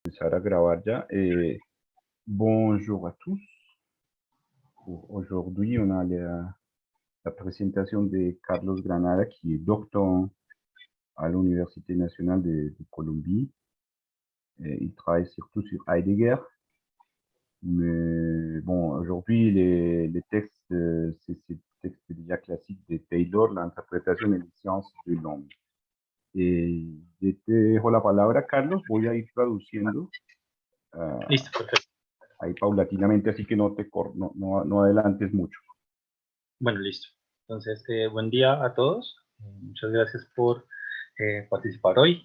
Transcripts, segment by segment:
Empezar a grabar ya. Bonjour à tous. Aujourd'hui, on a la présentation de Carlos Granada, qui est doctorant à l'Université nationale de Colombie. Il travaille surtout sur Heidegger. Mais bon, aujourd'hui, les textes, c'est textes déjà classiques de Taylor, l'interprétation des sciences de l'homme. Yo te dejo la palabra, Carlos. Voy a ir traduciendo. Listo, perfecto. Ahí paulatinamente, así que no adelantes mucho. Bueno, listo. Entonces, buen día a todos. Muchas gracias por participar hoy.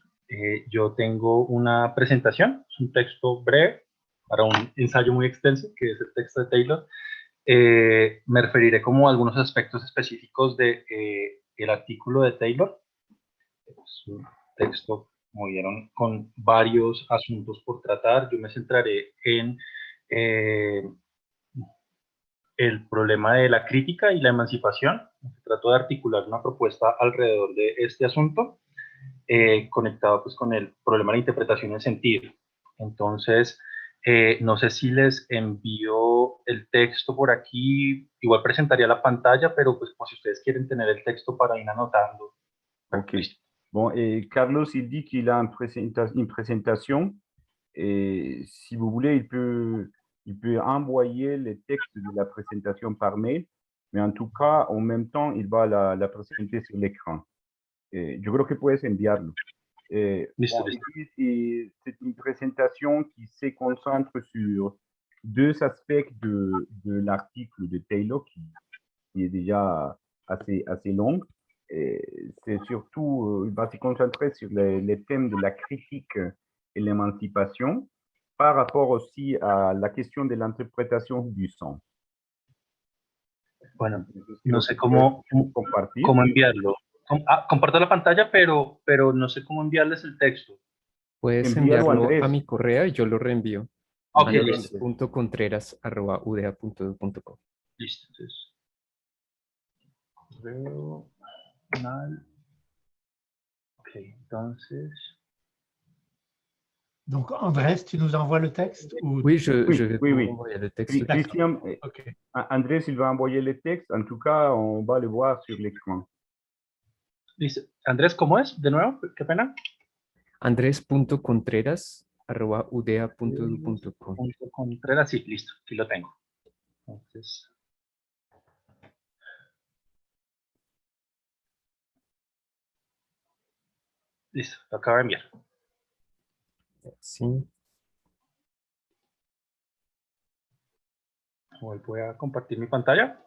Yo tengo una presentación, es un texto breve para un ensayo muy extenso, que es el texto de Taylor. Me referiré como a algunos aspectos específicos de el artículo de Taylor. Es un texto, como vieron, con varios asuntos por tratar. Yo me centraré en el problema de la crítica y la emancipación. Trato de articular una propuesta alrededor de este asunto, conectado pues con el problema de la interpretación en sentido. Entonces, no sé si les envío el texto por aquí, igual presentaría la pantalla, pero pues si ustedes quieren tener el texto para ir anotando. Ok. Bon, et Carlos, il dit qu'il a une présentation. Et si vous voulez, il peut envoyer les textes de la présentation par mail. Mais en tout cas, en même temps, il va la présenter sur l'écran. Yo creo que puedes enviarlo. Listo, Bon, listo. c'est une présentation qui se concentre sur deux aspects de l'article de Taylor, qui est déjà assez long. C'est surtout, il va se concentrer sur les thèmes de la critique et l'émancipation, par rapport aussi à la question de l'interprétation du son. Bueno, Entonces, no creo sé que puedes cómo compartir. enviarlo. Comparto la pantalla, pero no sé cómo enviarles el texto. Puedes Envíalo a enviarlo a Andrés. mi correo y yo lo reenvío. Ok, listo. andres.contreras@udea.edu.co. Listo, entonces. Correo, canal. Ok, entonces. Donc, Andrés, tu nous envoies le texte ou... Oui, je vais oui, vous oui. envoyer le texte. Christian, Ok. Andrés, il va envoyer le texte. En tout cas, on va le voir sur l'écran. Listo. Andrés, ¿cómo es? De nuevo, qué pena. andres.contreras@udea.edu.co. Contreras, sí, listo, aquí lo tengo. Entonces. Listo, lo acabo de enviar. Sí. Voy a compartir mi pantalla.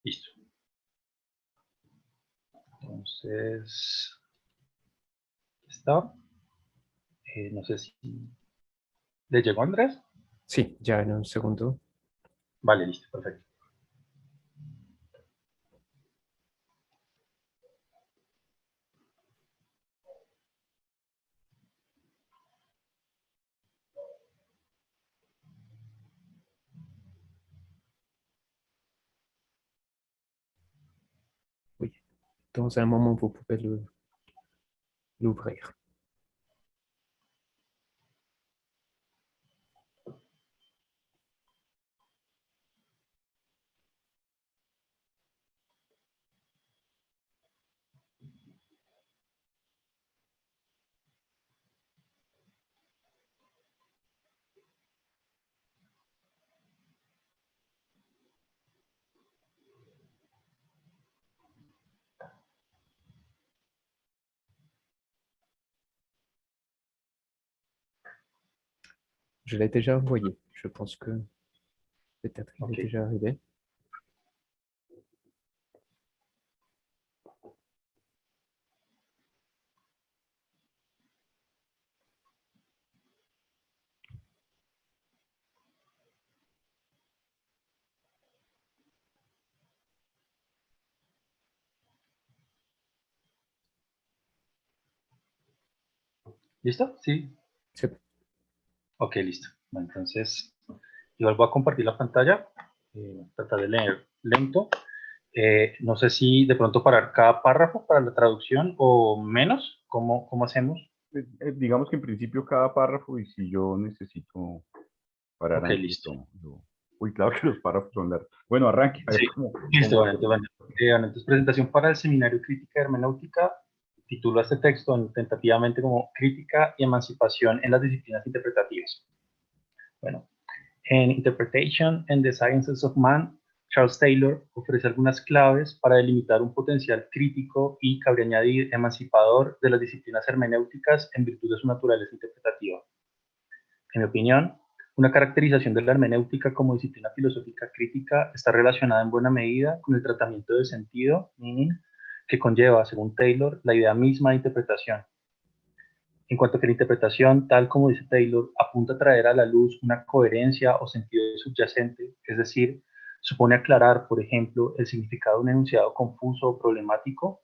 Listo. Entonces, aquí está. No sé si le llegó a Andrés. Sí, ya en un segundo. Vale, listo, perfecto. Oui. Dans un moment, vous pouvez l'ouvrir. Je l'ai déjà envoyé. Je pense que peut-être il est déjà arrivé. ¿Listo? Sí. Sí. Ok, listo. Bueno, entonces, igual voy a compartir la pantalla. Tratar de leer lento. No sé si de pronto parar cada párrafo para la traducción o menos. ¿Cómo hacemos? Digamos que en principio cada párrafo, y si yo necesito parar Ok, antes, listo. Uy, claro que los párrafos son largos. Bueno, arranque, a ver Sí, cómo listo, va. bueno, entonces presentación para el Seminario Crítica y Hermenéutica. Titulo este texto tentativamente como Crítica y Emancipación en las Disciplinas Interpretativas. Bueno, en Interpretation and the Sciences of Man, Charles Taylor ofrece algunas claves para delimitar un potencial crítico y, cabe añadir, emancipador de las disciplinas hermenéuticas en virtud de su naturaleza interpretativa. En mi opinión, una caracterización de la hermenéutica como disciplina filosófica crítica está relacionada en buena medida con el tratamiento del sentido, meaning, que conlleva, según Taylor, la idea misma de interpretación. En cuanto a que la interpretación, tal como dice Taylor, apunta a traer a la luz una coherencia o sentido subyacente, es decir, supone aclarar, por ejemplo, el significado de un enunciado confuso o problemático,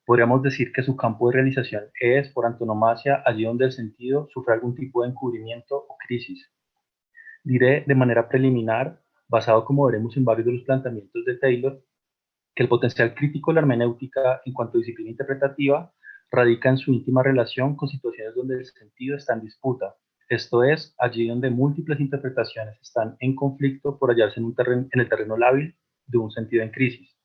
podríamos decir que su campo de realización es, por antonomasia, allí donde el sentido sufre algún tipo de encubrimiento o crisis. Diré de manera preliminar, basado como veremos en varios de los planteamientos de Taylor, que el potencial crítico de la hermenéutica en cuanto a disciplina interpretativa radica en su íntima relación con situaciones donde el sentido está en disputa, esto es, allí donde múltiples interpretaciones están en conflicto por hallarse en el terreno lábil de un sentido en crisis.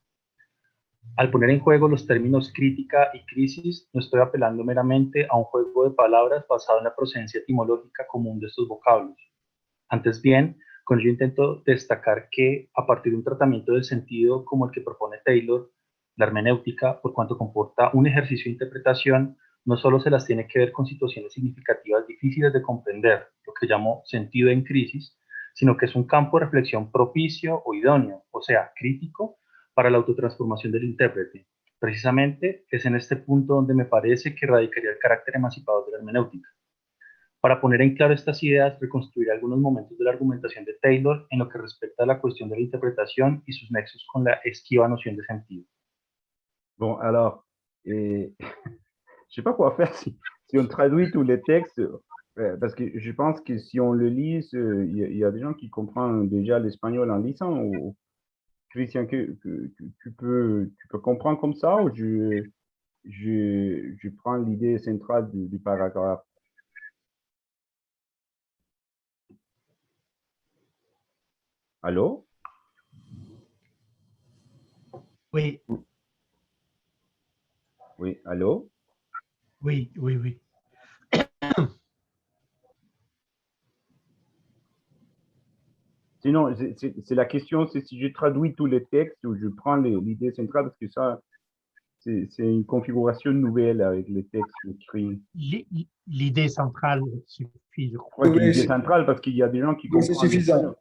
Al poner en juego los términos crítica y crisis, no estoy apelando meramente a un juego de palabras basado en la procedencia etimológica común de estos vocablos. Antes bien, con ello intento destacar que, a partir de un tratamiento del sentido como el que propone Taylor, la hermenéutica, por cuanto comporta un ejercicio de interpretación, no solo se las tiene que ver con situaciones significativas difíciles de comprender, lo que llamo sentido en crisis, sino que es un campo de reflexión propicio o idóneo, o sea, crítico, para la autotransformación del intérprete. Precisamente es en este punto donde me parece que radicaría el carácter emancipador de la hermenéutica. Para poner en claro estas ideas, reconstruiré algunos momentos de la argumentación de Taylor en lo que respecta a la cuestión de la interpretación y sus nexos con la esquiva noción de sentido. Bon, alors, je sais pas quoi faire si on traduit tous les textes, parce que je pense que si on le lit, il y a des gens qui comprennent déjà l'espagnol en lisant. Ou, Christian, tu peux comprendre comme ça, ou je prends l'idée centrale du paragraphe. Allô? Oui, Oui, allô? oui, oui, oui. Sinon, c'est la question, c'est si je traduis tous les textes ou je prends l'idée centrale, parce que ça, c'est une configuration nouvelle avec les textes écrits. L'idée centrale suffit, je Je crois. crois que Oui, l'idée centrale, parce qu'il y a des gens qui oui, c'est comprennent suffisant. l'espagnol.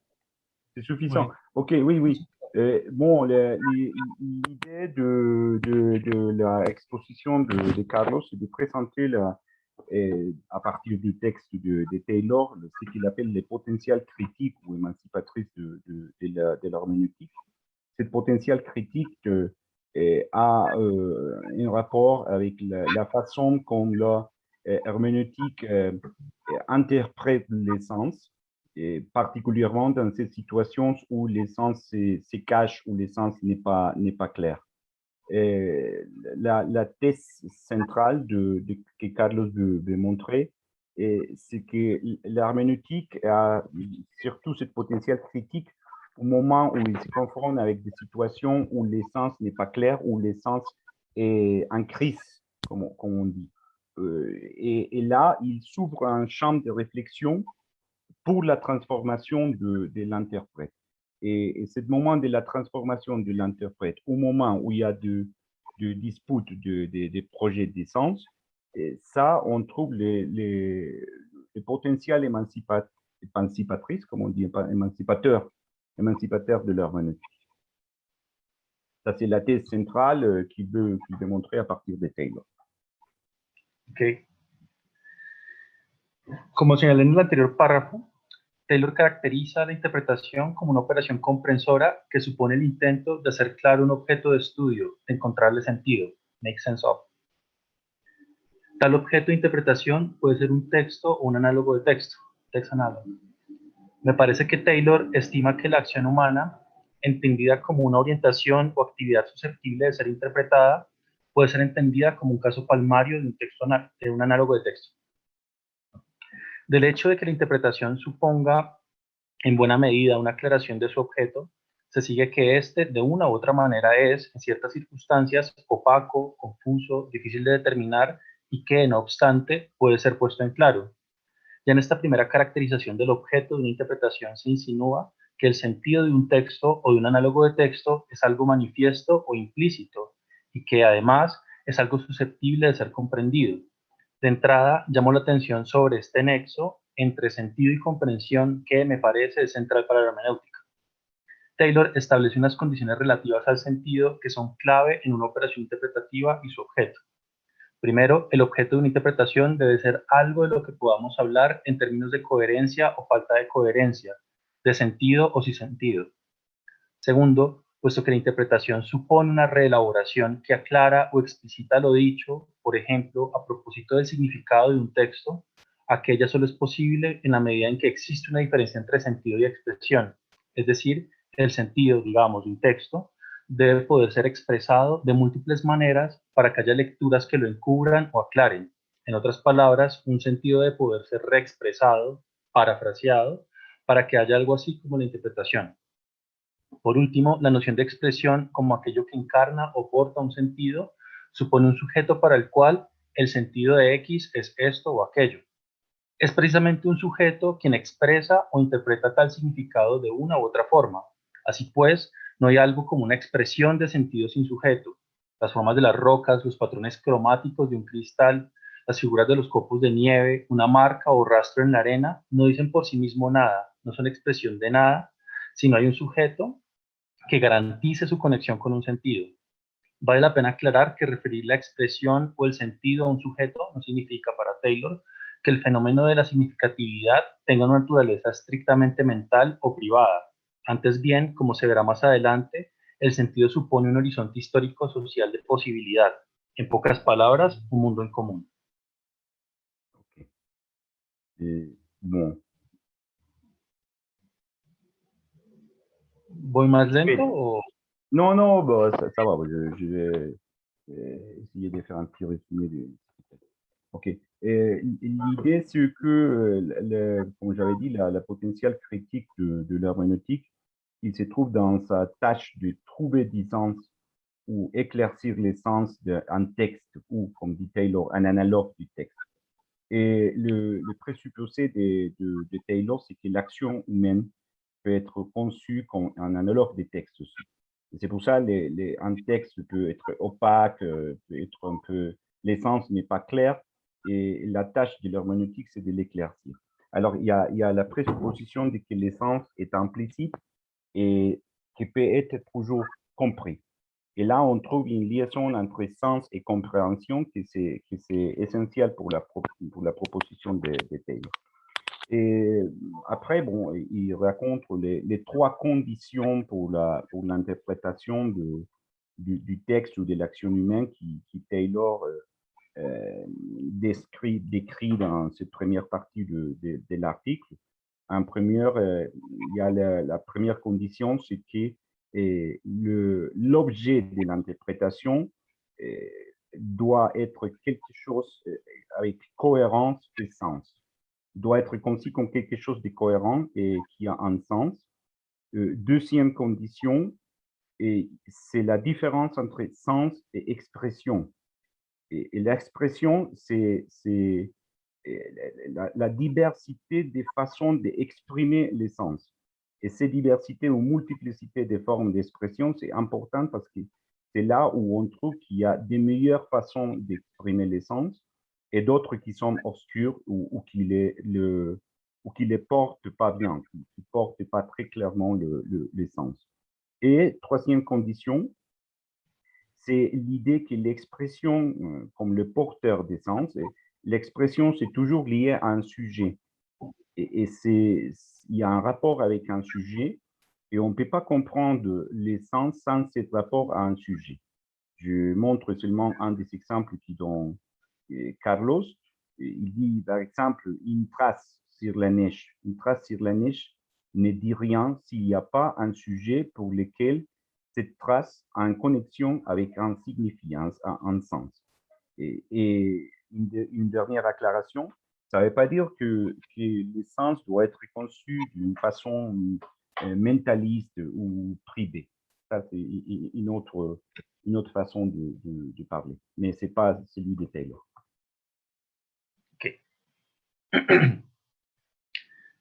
C'est suffisant. Oui. Ok, oui, oui. Bon, l'idée de la exposition de Carlos, c'est de présenter à partir du texte de Taylor ce qu'il appelle les potentiels critiques ou émancipatrices de l'herméneutique. Cette potentiel critique a un rapport avec la façon dont l'herméneutique interprète les sens, et particulièrement dans ces situations où l'essence se cache, où l'essence n'est pas clair. La thèse centrale que Carlos veut montrer, c'est que l'herméneutique a surtout cette potentiel critique au moment où il se confronte avec des situations où l'essence n'est pas claire, où l'essence est en crise, comme on dit. Et là, il s'ouvre un champ de réflexion pour la transformation de l'interprète. Et ce moment de la transformation de l'interprète, au moment où il y a de disputes des projets d'essence, ça, on trouve les potentiels émancipatrices, comme on dit, émancipateur de l'herméneutique. Ça, c'est la thèse centrale qu'il veut montrer à partir de Taylor. Okay. Como señalé en el anterior párrafo, Taylor caracteriza la interpretación como una operación comprensora que supone el intento de hacer claro un objeto de estudio, de encontrarle sentido, make sense of. Tal objeto de interpretación puede ser un texto o un análogo de texto, text análogo. Me parece que Taylor estima que la acción humana entendida como una orientación o actividad susceptible de ser interpretada, puede ser entendida como un caso palmario de un texto, de un análogo de texto. Del hecho de que la interpretación suponga en buena medida una aclaración de su objeto, se sigue que éste de una u otra manera es, en ciertas circunstancias, opaco, confuso, difícil de determinar y que, no obstante, puede ser puesto en claro. Ya en esta primera caracterización del objeto de una interpretación se insinúa que el sentido de un texto o de un análogo de texto es algo manifiesto o implícito y que además es algo susceptible de ser comprendido. De entrada, llamo la atención sobre este nexo entre sentido y comprensión que me parece es central para la hermenéutica. Taylor establece unas condiciones relativas al sentido que son clave en una operación interpretativa y su objeto. Primero, el objeto de una interpretación debe ser algo de lo que podamos hablar en términos de coherencia o falta de coherencia, de sentido o sin sentido. Segundo, puesto que la interpretación supone una reelaboración que aclara o explicita lo dicho, por ejemplo, a propósito del significado de un texto, aquella solo es posible en la medida en que existe una diferencia entre sentido y expresión, es decir, el sentido, digamos, de un texto debe poder ser expresado de múltiples maneras para que haya lecturas que lo encubran o aclaren. En otras palabras, un sentido debe poder ser reexpresado, parafraseado, para que haya algo así como la interpretación. Por último, la noción de expresión como aquello que encarna o porta un sentido supone un sujeto para el cual el sentido de X es esto o aquello. Es precisamente un sujeto quien expresa o interpreta tal significado de una u otra forma. Así pues, no hay algo como una expresión de sentido sin sujeto. Las formas de las rocas, los patrones cromáticos de un cristal, las figuras de los copos de nieve, una marca o rastro en la arena, no dicen por sí mismo nada, no son expresión de nada, sino hay un sujeto que garantice su conexión con un sentido. Vale la pena aclarar que referir la expresión o el sentido a un sujeto no significa para Taylor que el fenómeno de la significatividad tenga una naturaleza estrictamente mental o privada. Antes bien, como se verá más adelante, el sentido supone un horizonte histórico-social de posibilidad. En pocas palabras, un mundo en común. Ok. Bon. ¿Voy más lento Mais- o...? non, non, bah, ça va. Je vais essayer de faire un petit résumé. Ok. L'idée, c'est que, comme j'avais dit, la potentielle critique de l'herméneutique, il se trouve dans sa tâche de trouver des sens ou éclaircir les sens d'un texte ou, comme dit Taylor, un analogue du texte. Et le présupposé de Taylor, c'est que l'action humaine peut être conçue comme un analogue des textes aussi. Et c'est pour ça un texte peut être opaque, peut être un peu, l'essence n'est pas claire, et la tâche de l'herméneutique, c'est de l'éclaircir. Alors, il y a la présupposition de que l'essence est implicite et qui peut être toujours compris. Et là, on trouve une liaison entre sens et compréhension qui c'est essentiel pour la proposition de Taylor. Et après, bon, il raconte les trois conditions pour l'interprétation du texte ou de l'action humaine qui Taylor décrit dans cette première partie de l'article. En première, il y a la première condition, c'est que l'objet de l'interprétation doit être quelque chose avec cohérence et sens. Doit être conçu comme quelque chose de cohérent et qui a un sens. Deuxième condition, c'est la différence entre sens et expression. Et l'expression, c'est la diversité des façons d'exprimer les sens. Et cette diversité ou multiplicité des formes d'expression, c'est important parce que c'est là où on trouve qu'il y a des meilleures façons d'exprimer les sens et d'autres qui sont obscures ou qui les portent pas bien, qui portent pas très clairement les sens. Et troisième condition, c'est l'idée que l'expression, comme le porteur des sens, l'expression, c'est toujours lié à un sujet. Et il y a un rapport avec un sujet, et on ne peut pas comprendre les sens sans ce rapport à un sujet. Je montre seulement un des exemples qui donne Carlos. Il dit, par exemple, une trace sur la neige. Une trace sur la neige, ne dit rien s'il n'y a pas un sujet pour lequel cette trace a une connexion avec un signifiant, un sens. Et une dernière acclaration, ça ne veut pas dire que les sens doivent être conçus d'une façon mentaliste ou privée. Ça, c'est une autre façon de parler. Mais ce n'est pas celui de Taylor. Ok.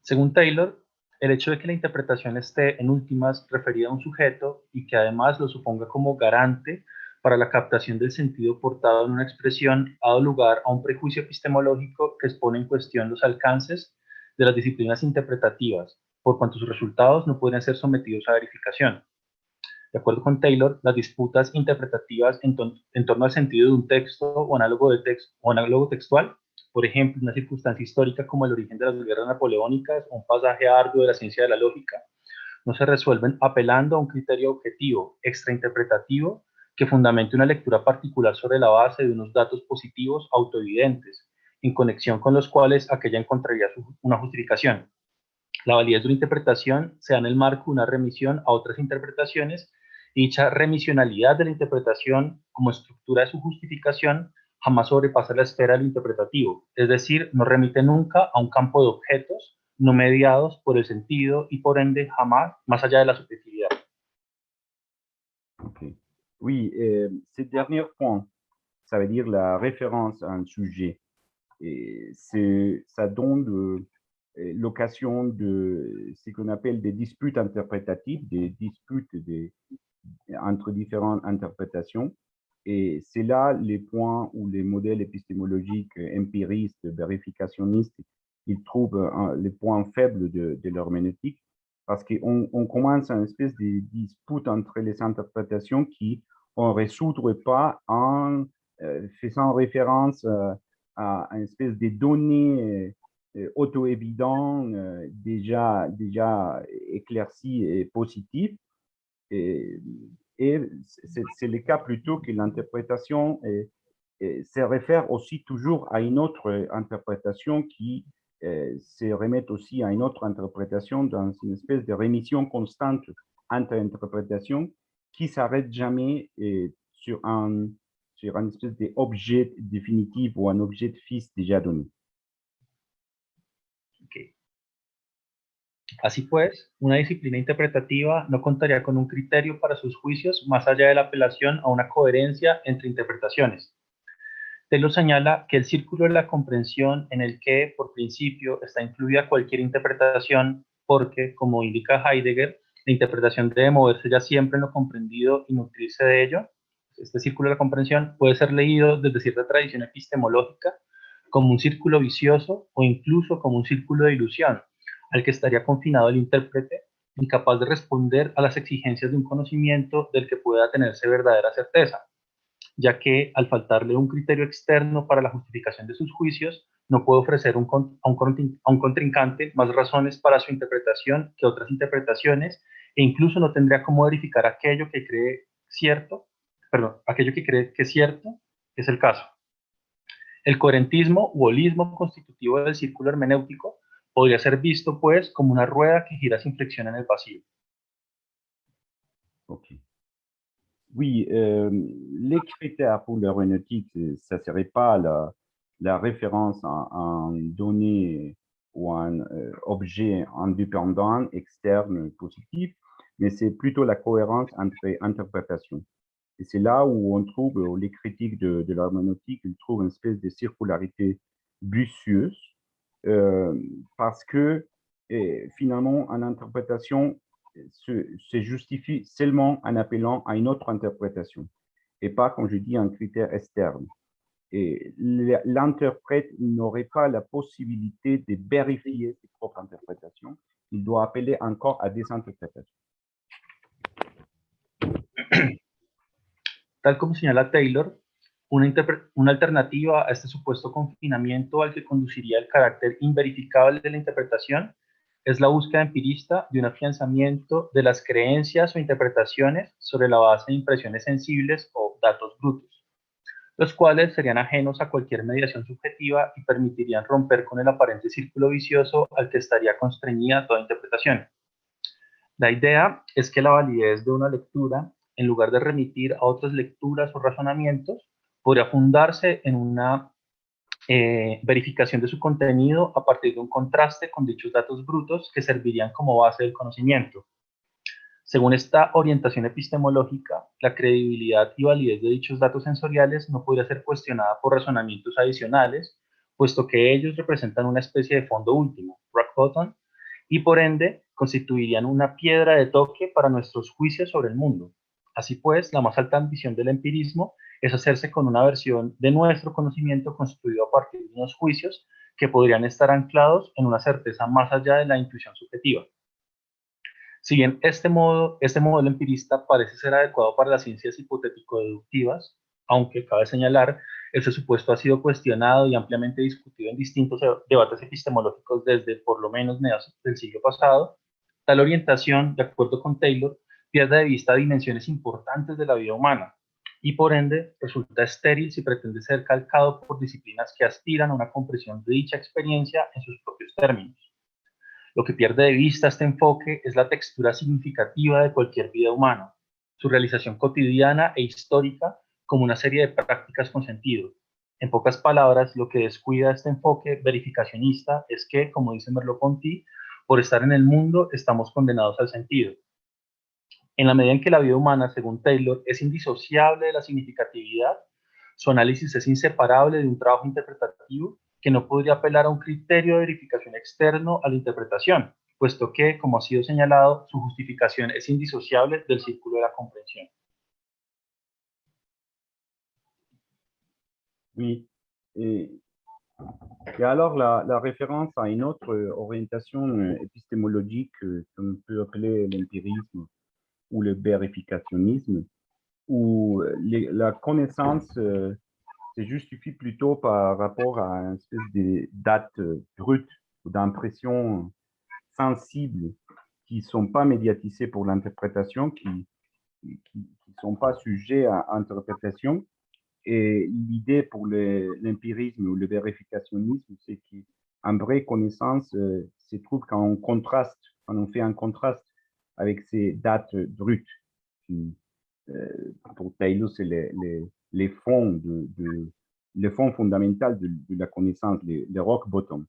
Según Taylor, el hecho de que la interpretación esté en últimas referida a un sujeto y que además lo suponga como garante para la captación del sentido portado en una expresión ha dado lugar a un prejuicio epistemológico que expone en cuestión los alcances de las disciplinas interpretativas, por cuanto sus resultados no pueden ser sometidos a verificación. De acuerdo con Taylor, las disputas interpretativas en torno al sentido de un texto o análogo textual, por ejemplo, una circunstancia histórica como el origen de las guerras napoleónicas o un pasaje arduo de la ciencia de la lógica, no se resuelven apelando a un criterio objetivo, extrainterpretativo, que fundamente una lectura particular sobre la base de unos datos positivos autoevidentes, en conexión con los cuales aquella encontraría una justificación. La validez de una interpretación se da en el marco de una remisión a otras interpretaciones, y dicha remisionalidad de la interpretación como estructura de su justificación jamás sobrepasa la esfera de lo interpretativo, es decir, no remite nunca a un campo de objetos no mediados por el sentido y por ende jamás más allá de la subjetividad. Okay. Oui, ce dernier point, ça veut dire la référence à un sujet. Et ça donne l'occasion de ce qu'on appelle des disputes interprétatives, des disputes entre différentes interprétations. Et c'est là les points où les modèles épistémologiques empiristes, vérificationnistes, ils trouvent les points faibles de l'herméneutique, parce qu'on commence une espèce de dispute entre les interprétations qui on ne résoudre pas en faisant référence à une espèce de données auto-évidentes, déjà éclaircies et positives. Et c'est le cas plutôt que l'interprétation se réfère aussi toujours à une autre interprétation qui se remet aussi à une autre interprétation dans une espèce de rémission constante entre interprétations qui ne s'arrête jamais sur une espèce d'objet définitif ou un objet fixe déjà donné. Okay. Así pues, una disciplina interpretativa no contaría con un criterio para sus juicios más allá de la apelación a una coherencia entre interpretaciones. Taylor señala que el círculo de la comprensión en el que, por principio, está incluida cualquier interpretación, porque, como indica Heidegger, la interpretación debe moverse ya siempre en lo comprendido y nutrirse de ello. Este círculo de la comprensión puede ser leído desde cierta tradición epistemológica como un círculo vicioso o incluso como un círculo de ilusión, al que estaría confinado el intérprete, incapaz de responder a las exigencias de un conocimiento del que pueda tenerse verdadera certeza, ya que al faltarle un criterio externo para la justificación de sus juicios, no puede ofrecer a un contrincante más razones para su interpretación que otras interpretaciones, e incluso no tendría cómo verificar aquello que cree que es cierto, que es el caso. El coherentismo u holismo constitutivo del círculo hermenéutico podría ser visto, pues, como una rueda que gira sin fricción en el vacío. Okay. Oui, les critères pour l'herméneutique, ça ne serait pas la référence à un donné ou un objet indépendant, externe, positif, mais c'est plutôt la cohérence entre interprétations. Et c'est là où on trouve, les critiques de l'herméneutique, ils trouvent une espèce de circularité vicieuse, parce que finalement, en interprétation, se justifie seulement en appelant à une autre interprétation, et pas, comme je dis, un critère externe. Et l'interprète n'aurait pas la possibilité de vérifier ses propres interprétations. Il doit appeler encore à des interprétations. Tal como señala Taylor, una alternativa a este supuesto confinamiento al que conduciría el carácter inverificable de la interpretación es la búsqueda empirista de un afianzamiento de las creencias o interpretaciones sobre la base de impresiones sensibles o datos brutos, los cuales serían ajenos a cualquier mediación subjetiva y permitirían romper con el aparente círculo vicioso al que estaría constreñida toda interpretación. La idea es que la validez de una lectura, en lugar de remitir a otras lecturas o razonamientos, podría fundarse en una verificación de su contenido a partir de un contraste con dichos datos brutos que servirían como base del conocimiento. Según esta orientación epistemológica, la credibilidad y validez de dichos datos sensoriales no podría ser cuestionada por razonamientos adicionales, puesto que ellos representan una especie de fondo último, rock bottom, y por ende constituirían una piedra de toque para nuestros juicios sobre el mundo. Así pues, la más alta ambición del empirismo es hacerse con una versión de nuestro conocimiento construido a partir de unos juicios que podrían estar anclados en una certeza más allá de la intuición subjetiva. Si bien este modelo empirista parece ser adecuado para las ciencias hipotético-deductivas, aunque cabe señalar, ese supuesto ha sido cuestionado y ampliamente discutido en distintos debates epistemológicos desde por lo menos mediados del siglo pasado, tal orientación, de acuerdo con Taylor, pierde de vista dimensiones importantes de la vida humana y por ende resulta estéril si pretende ser calcado por disciplinas que aspiran a una comprensión de dicha experiencia en sus propios términos. Lo que pierde de vista este enfoque es la textura significativa de cualquier vida humana, su realización cotidiana e histórica como una serie de prácticas con sentido. En pocas palabras, lo que descuida este enfoque verificacionista es que, como dice Merleau-Ponty, por estar en el mundo estamos condenados al sentido. En la medida en que la vida humana, según Taylor, es indisociable de la significatividad, su análisis es inseparable de un trabajo interpretativo que no podría apelar a un criterio de verificación externo a la interpretación, puesto que, como ha sido señalado, su justificación es indisociable del círculo de la comprensión. Oui. Et alors, la référence à une autre orientation épistémologique qu'on peut appeler l'empirisme ou le vérificationnisme, où la connaissance se justifie plutôt par rapport à une espèce de date brute ou d'impression sensibles qui ne sont pas médiatisées pour l'interprétation, qui sont pas sujets à interprétation. Et l'idée pour l'empirisme ou le vérificationnisme, c'est qu'une vraie connaissance se trouve quand on fait un contraste avec ces dates brutes. Qui, pour Taylor, c'est les fonds le fond fondamental de la connaissance, les rock bottom,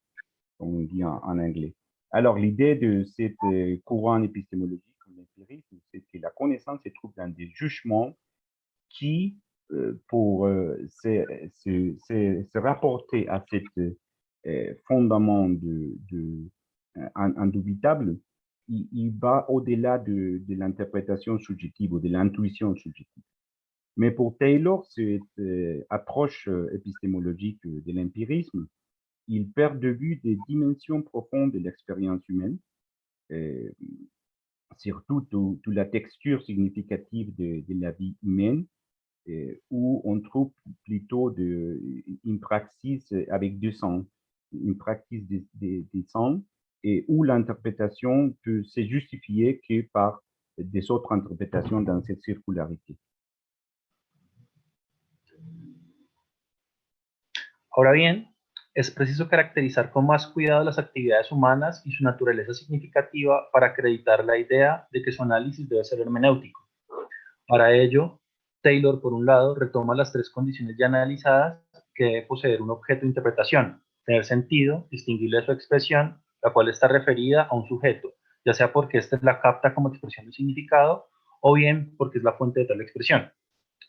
comme on dit en anglais. Alors, l'idée de cette courant épistémologique, l'empirisme, c'est que la connaissance se trouve dans des jugements qui, pour se rapporter à cet fondement indubitable, il va au-delà de l'interprétation subjective ou de l'intuition subjective. Mais pour Taylor, cette approche épistémologique de l'empirisme, il perd de vue des dimensions profondes de l'expérience humaine, surtout toute la texture significative de la vie humaine, où on trouve plutôt une praxis avec deux sens, une praxis des sens, et où l'interprétation peut se justifier que par des autres interprétations dans cette circularité. Ahora bien, es preciso caracterizar con más cuidado las actividades humanas y su naturaleza significativa para acreditar la idea de que su análisis debe ser hermenéutico. Para ello, Taylor, por un lado, retoma las tres condiciones ya analizadas que debe poseer un objeto de interpretación: tener sentido, distinguible de su expresión, la cual está referida a un sujeto, ya sea porque éste la capta como expresión de significado o bien porque es la fuente de tal expresión.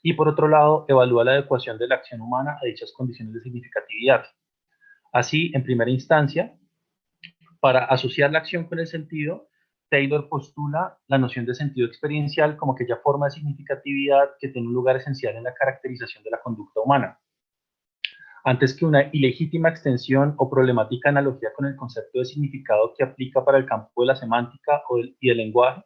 Y por otro lado, evalúa la adecuación de la acción humana a dichas condiciones de significatividad. Así, en primera instancia, para asociar la acción con el sentido, Taylor postula la noción de sentido experiencial como aquella forma de significatividad que tiene un lugar esencial en la caracterización de la conducta humana. Antes que una ilegítima extensión o problemática analogía con el concepto de significado que aplica para el campo de la semántica y del lenguaje,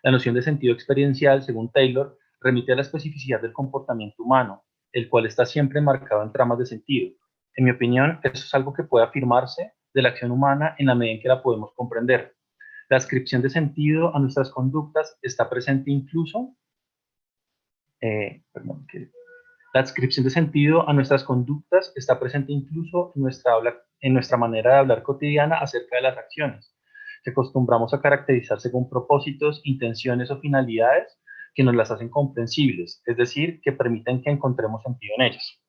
la noción de sentido experiencial, según Taylor, remite a la especificidad del comportamiento humano, el cual está siempre marcado en tramas de sentido. En mi opinión, eso es algo que puede afirmarse de la acción humana en la medida en que la podemos comprender. La ascripción de sentido a nuestras conductas está presente incluso, la adscripción de sentido a nuestras conductas está presente incluso en nuestra manera de hablar cotidiana acerca de las acciones. que acostumbramos a caracterizar según propósitos, intenciones o finalidades que nos las hacen comprensibles, es decir, que permiten que encontremos sentido en ellas.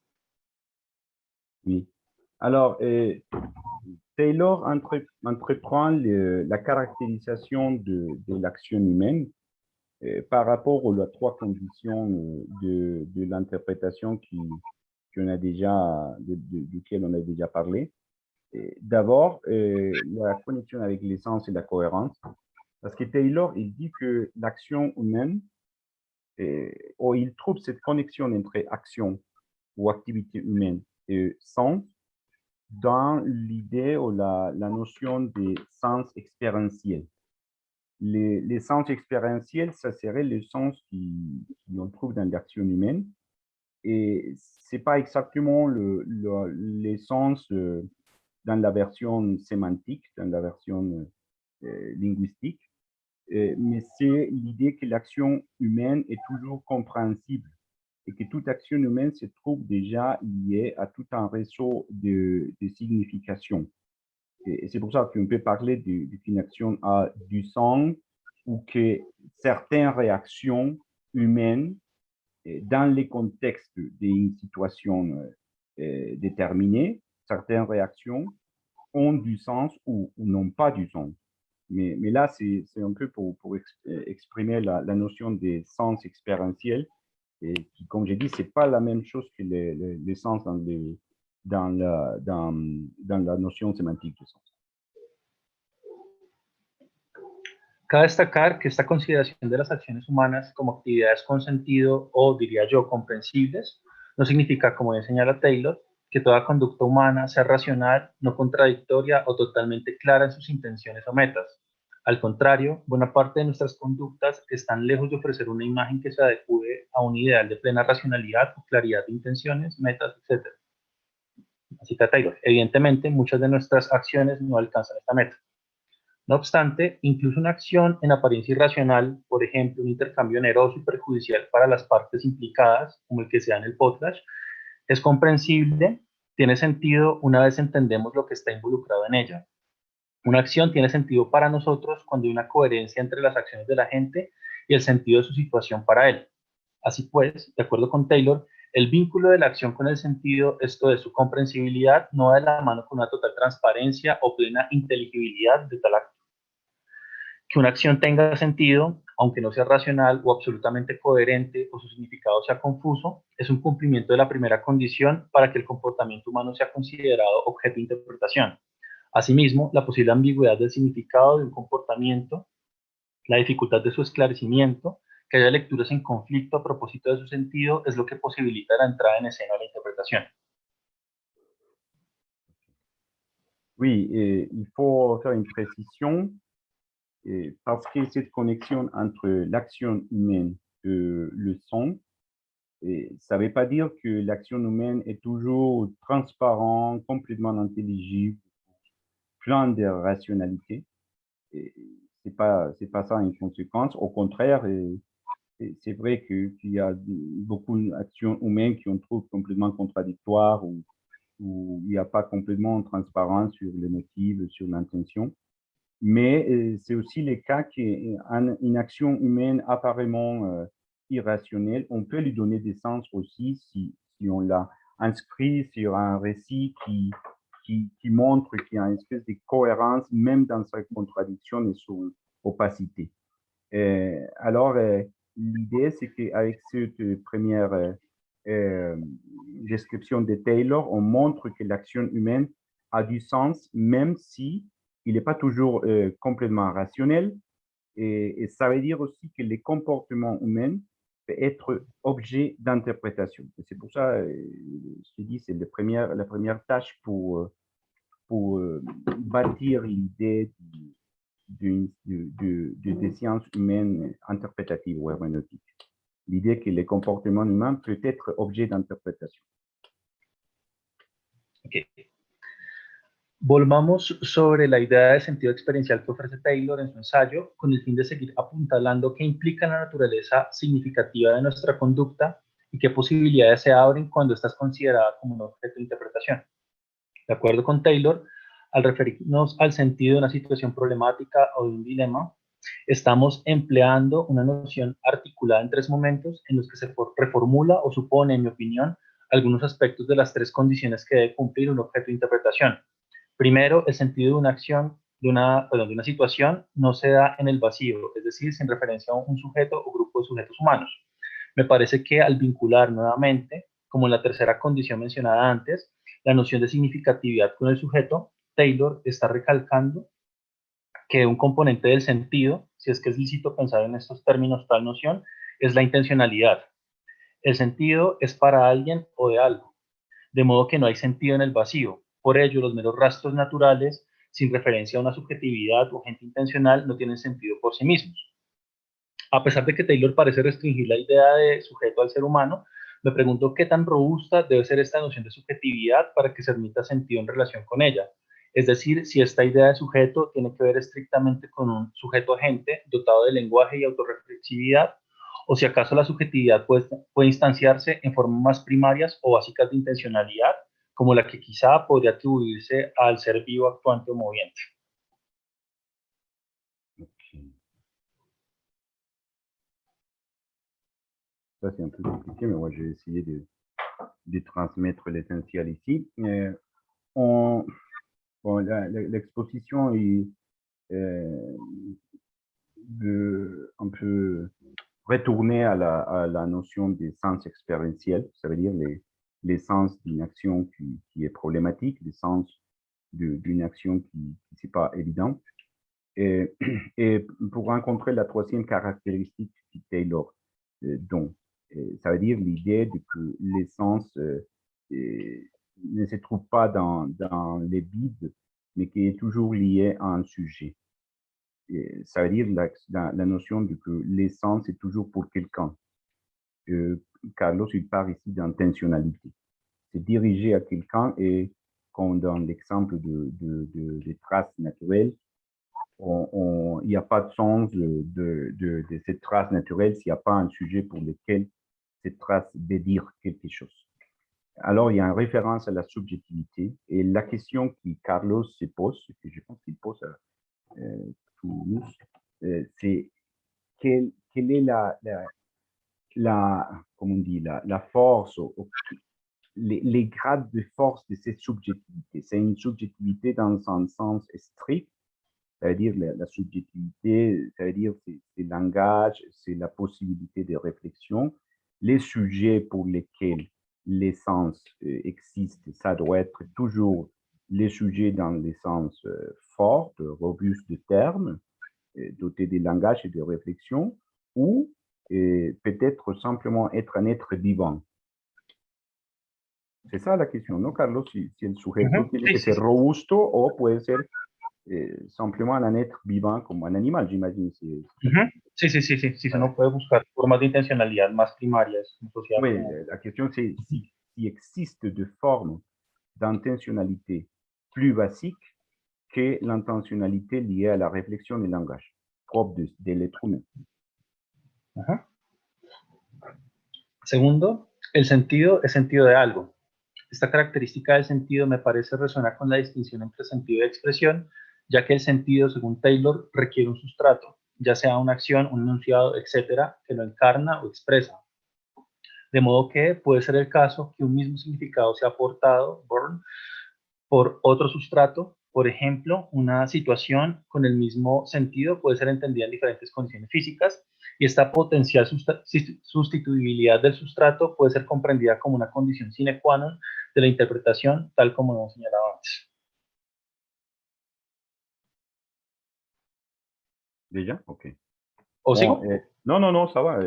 Oui. Alors, Taylor entreprend la caractérisation de l'action humaine par rapport aux trois conditions de l'interprétation duquel on a déjà parlé. D'abord, la connexion avec l'essence et la cohérence, parce que Taylor, il dit que l'action humaine, il trouve cette connexion entre action ou activité humaine et sens dans l'idée ou la notion des sens expérientiels. Les sens expérientiels, ça serait le sens qu'on trouve dans l'action humaine. Et c'est pas exactement les sens dans la version sémantique, dans la version linguistique, mais c'est l'idée que l'action humaine est toujours compréhensible et que toute action humaine se trouve déjà liée à tout un réseau de significations. Et c'est pour ça qu'on peut parler qu'une action a du sens ou que certaines réactions humaines dans les contextes d'une situation déterminée, certaines réactions ont du sens ou n'ont pas du sens. Mais là, c'est un peu pour exprimer la notion des sens expérientiels, et qui, comme j'ai dit, ce n'est pas la même chose que les sens dans la notion sémantique du sens. Cabe destacar que esta consideración de las acciones humanas como actividades con sentido o, diría yo, comprensibles, no significa, como bien señala Taylor, que toda conducta humana sea racional, no contradictoria o totalmente clara en sus intenciones o metas. Al contrario, buena parte de nuestras conductas están lejos de ofrecer una imagen que se adecue a un ideal de plena racionalidad o claridad de intenciones, metas, etc. Cita Taylor. Evidentemente, muchas de nuestras acciones no alcanzan esta meta. No obstante, incluso una acción en apariencia irracional, por ejemplo, un intercambio oneroso y perjudicial para las partes implicadas, como el que se da en el potlatch, es comprensible, tiene sentido una vez entendemos lo que está involucrado en ella. Una acción tiene sentido para nosotros cuando hay una coherencia entre las acciones de la gente y el sentido de su situación para él. Así pues, de acuerdo con Taylor, el vínculo de la acción con el sentido, esto es su comprensibilidad, no va de la mano con una total transparencia o plena inteligibilidad de tal acto. Que una acción tenga sentido, aunque no sea racional o absolutamente coherente o su significado sea confuso, es un cumplimiento de la primera condición para que el comportamiento humano sea considerado objeto de interpretación. Asimismo, la posible ambigüedad del significado de un comportamiento, la dificultad de su esclarecimiento, que haya lecturas en conflicto a propósito de su sentido, es lo que posibilita la entrada en escena de la interpretación. Oui, il faut faire une précision parce que cette connexion entre l'action humaine et le son, ça ne veut pas dire que l'action humaine est toujours transparente, complètement intelligible, plein de rationalité. C'est pas ça une conséquence. Au contraire, c'est vrai qu'il y a beaucoup d'actions humaines qu'on trouve complètement contradictoires ou il n'y a pas complètement de transparence sur les motifs, sur l'intention. Mais c'est aussi le cas qu'une action humaine apparemment irrationnelle, on peut lui donner des sens aussi si on l'a inscrit sur un récit qui montre qu'il y a une espèce de cohérence, même dans sa contradiction et son opacité. Alors, l'idée, c'est qu'avec cette première description de Taylor, on montre que l'action humaine a du sens, même si il n'est pas toujours complètement rationnel. Et ça veut dire aussi que les comportements humains peuvent être objet d'interprétation. Et c'est pour ça, je te dis, c'est la première tâche pour bâtir l'idée des sciences humaines interprétatives ou herméneutiques. L'idée que les comportements humains peuvent être objet d'interprétation. Okay. Volvamos sobre la idea de sentido experiencial que ofrece Taylor en su ensayo, con el fin de seguir apuntalando qué implica la naturaleza significativa de nuestra conducta y qué posibilidades se abren cuando esta es considerada como un objeto de interpretación. De acuerdo con Taylor, al referirnos al sentido de una situación problemática o de un dilema, estamos empleando una noción articulada en tres momentos en los que se reformula o supone, en mi opinión, algunos aspectos de las tres condiciones que debe cumplir un objeto de interpretación. Primero, el sentido de una acción, de una situación, no se da en el vacío, es decir, sin referencia a un sujeto o grupo de sujetos humanos. Me parece que al vincular nuevamente, como en la tercera condición mencionada antes, la noción de significatividad con el sujeto, Taylor está recalcando que un componente del sentido, si es que es lícito pensar en estos términos tal noción, es la intencionalidad. El sentido es para alguien o de algo, de modo que no hay sentido en el vacío. Por ello, los meros rastros naturales, sin referencia a una subjetividad o agente intencional, no tienen sentido por sí mismos. A pesar de que Taylor parece restringir la idea de sujeto al ser humano, me pregunto qué tan robusta debe ser esta noción de subjetividad para que se admita sentido en relación con ella. Es decir, si esta idea de sujeto tiene que ver estrictamente con un sujeto agente dotado de lenguaje y autorreflexividad, o si acaso la subjetividad puede instanciarse en formas más primarias o básicas de intencionalidad, como la que quizá podría atribuirse al ser vivo, actuante o moviente. Okay. Ça, c'est un peu compliqué, mais moi, je vais essayer de transmettre l'essentiel ici. Bon, l'exposition est un peu retourner à la notion des sens expérientiels, ça veut dire les sens d'une action qui est problématique, les sens d'une action qui n'est pas évidente. Et pour rencontrer la troisième caractéristique de Taylor, donc, ça veut dire l'idée que les sens ne se trouvent pas dans les vides, mais qui est toujours lié à un sujet. Ça veut dire la notion de que l'essence est toujours pour quelqu'un. Carlos, il parle ici d'intentionnalité. C'est dirigé à quelqu'un et comme dans l'exemple des traces naturelles, il n'y a pas de sens de cette trace naturelle s'il n'y a pas un sujet pour lequel cette trace veut dire quelque chose. Alors, il y a une référence à la subjectivité et la question que Carlos se pose, que je pense qu'il pose à Toulouse, c'est quelle est comment on dit, la force, les grades de force de cette subjectivité. C'est une subjectivité dans un sens strict, c'est-à-dire la subjectivité, c'est-à-dire c'est le langage, c'est la possibilité de réflexion. Les sujets pour lesquels l'essence existe, ça doit être toujours les sujets dans le sens fort, robuste de termes, doté de langage et de réflexion, ou peut-être simplement être un être vivant. C'est ça la question, ¿no, Carlos? Si el sujeto tiene que ser robusto o puede ser simplement un être vivant como un animal, j'imagine. Sí, uno puede buscar formas de intencionalidad más primarias. Oui, la question c'est s'il existe de formes d'intentionnalité plus basiques que l'intentionnalité liée à la réflexion du langage, propre de l'être humain. Segundo, el sentido es sentido de algo. Esta característica del sentido me parece resonar con la distinción entre sentido y expresión, ya que el sentido, según Taylor, requiere un sustrato, ya sea una acción, un enunciado, etcétera, que lo encarna o expresa. De modo que puede ser el caso que un mismo significado sea aportado por otro sustrato. Por ejemplo, una situación con el mismo sentido puede ser entendida en diferentes condiciones físicas y esta potencial sustituibilidad del sustrato puede ser comprendida como una condición sine qua non de la interpretación, tal como hemos señalado antes. Déjà? Ok. ¿O sigo? Non, ça va.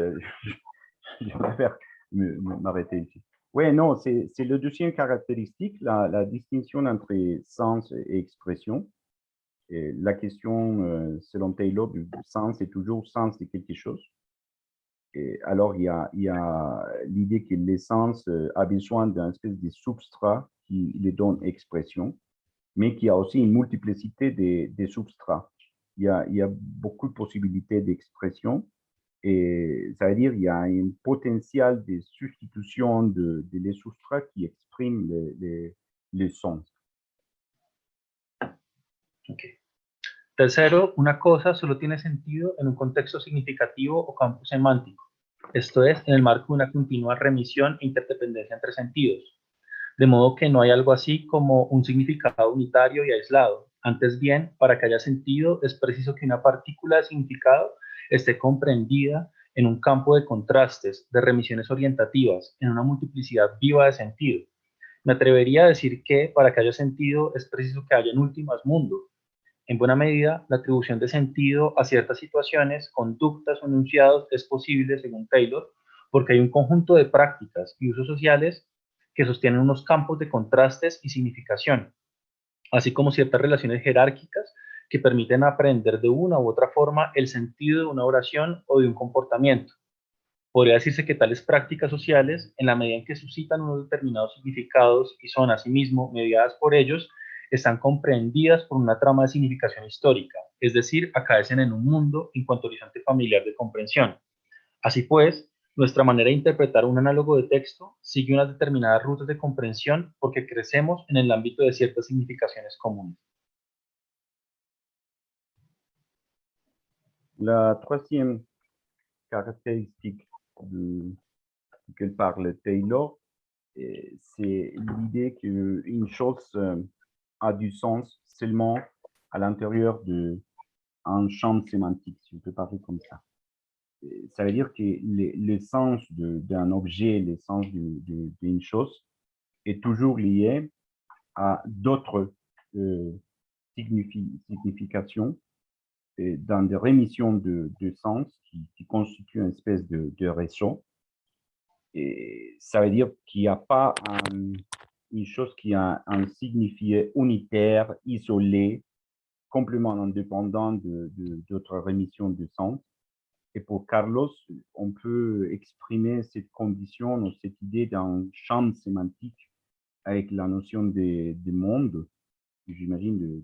Je préfère m'arrêter ici. Oui, non, c'est le deuxième caractéristique, la distinction entre sens et expression. Et la question, selon Taylor, du sens est toujours sens de quelque chose. Et alors, il y a l'idée que l'essence a besoin d'un espèce de substrat qui lui donne expression, mais qu'il y a aussi une multiplicité des substrats. Il y a beaucoup de possibilités d'expression. Et ça veut dire qu'il y a un potentiel de substitution des substrats qui expriment les sons. Ok. Tercero, una cosa solo tiene sentido en un contexto significativo o campo semántico. Esto es, en el marco de una continua remisión e interdependencia entre sentidos. De modo que no hay algo así como un significado unitario y aislado. Antes bien, para que haya sentido, es preciso que una partícula de significado esté comprendida en un campo de contrastes, de remisiones orientativas, en una multiplicidad viva de sentido. Me atrevería a decir que, para que haya sentido, es preciso que haya en últimas mundo. En buena medida, la atribución de sentido a ciertas situaciones, conductas o enunciados es posible, según Taylor, porque hay un conjunto de prácticas y usos sociales que sostienen unos campos de contrastes y significación, así como ciertas relaciones jerárquicas que permiten aprender de una u otra forma el sentido de una oración o de un comportamiento. Podría decirse que tales prácticas sociales, en la medida en que suscitan unos determinados significados y son asimismo mediadas por ellos, están comprendidas por una trama de significación histórica, es decir, acaecen en un mundo en cuanto a horizonte familiar de comprensión. Así pues, nuestra manera de interpretar un análogo de texto sigue unas determinadas rutas de comprensión porque crecemos en el ámbito de ciertas significaciones comunes. La troisième caractéristique que parle Taylor, c'est l'idée qu'une chose a du sens seulement à l'intérieur d'un champ sémantique, si on peut parler comme ça. Ça veut dire que le sens d'un objet, le sens d'une chose est toujours lié à d'autres significations dans des rémissions de sens qui constituent une espèce de réseau. Et ça veut dire qu'il n'y a pas une chose qui a un signifié unitaire, isolé, complètement indépendant d'autres rémissions de sens. Et pour Carlos, on peut exprimer cette condition, cette idée d'un champ sémantique avec la notion de monde, j'imagine,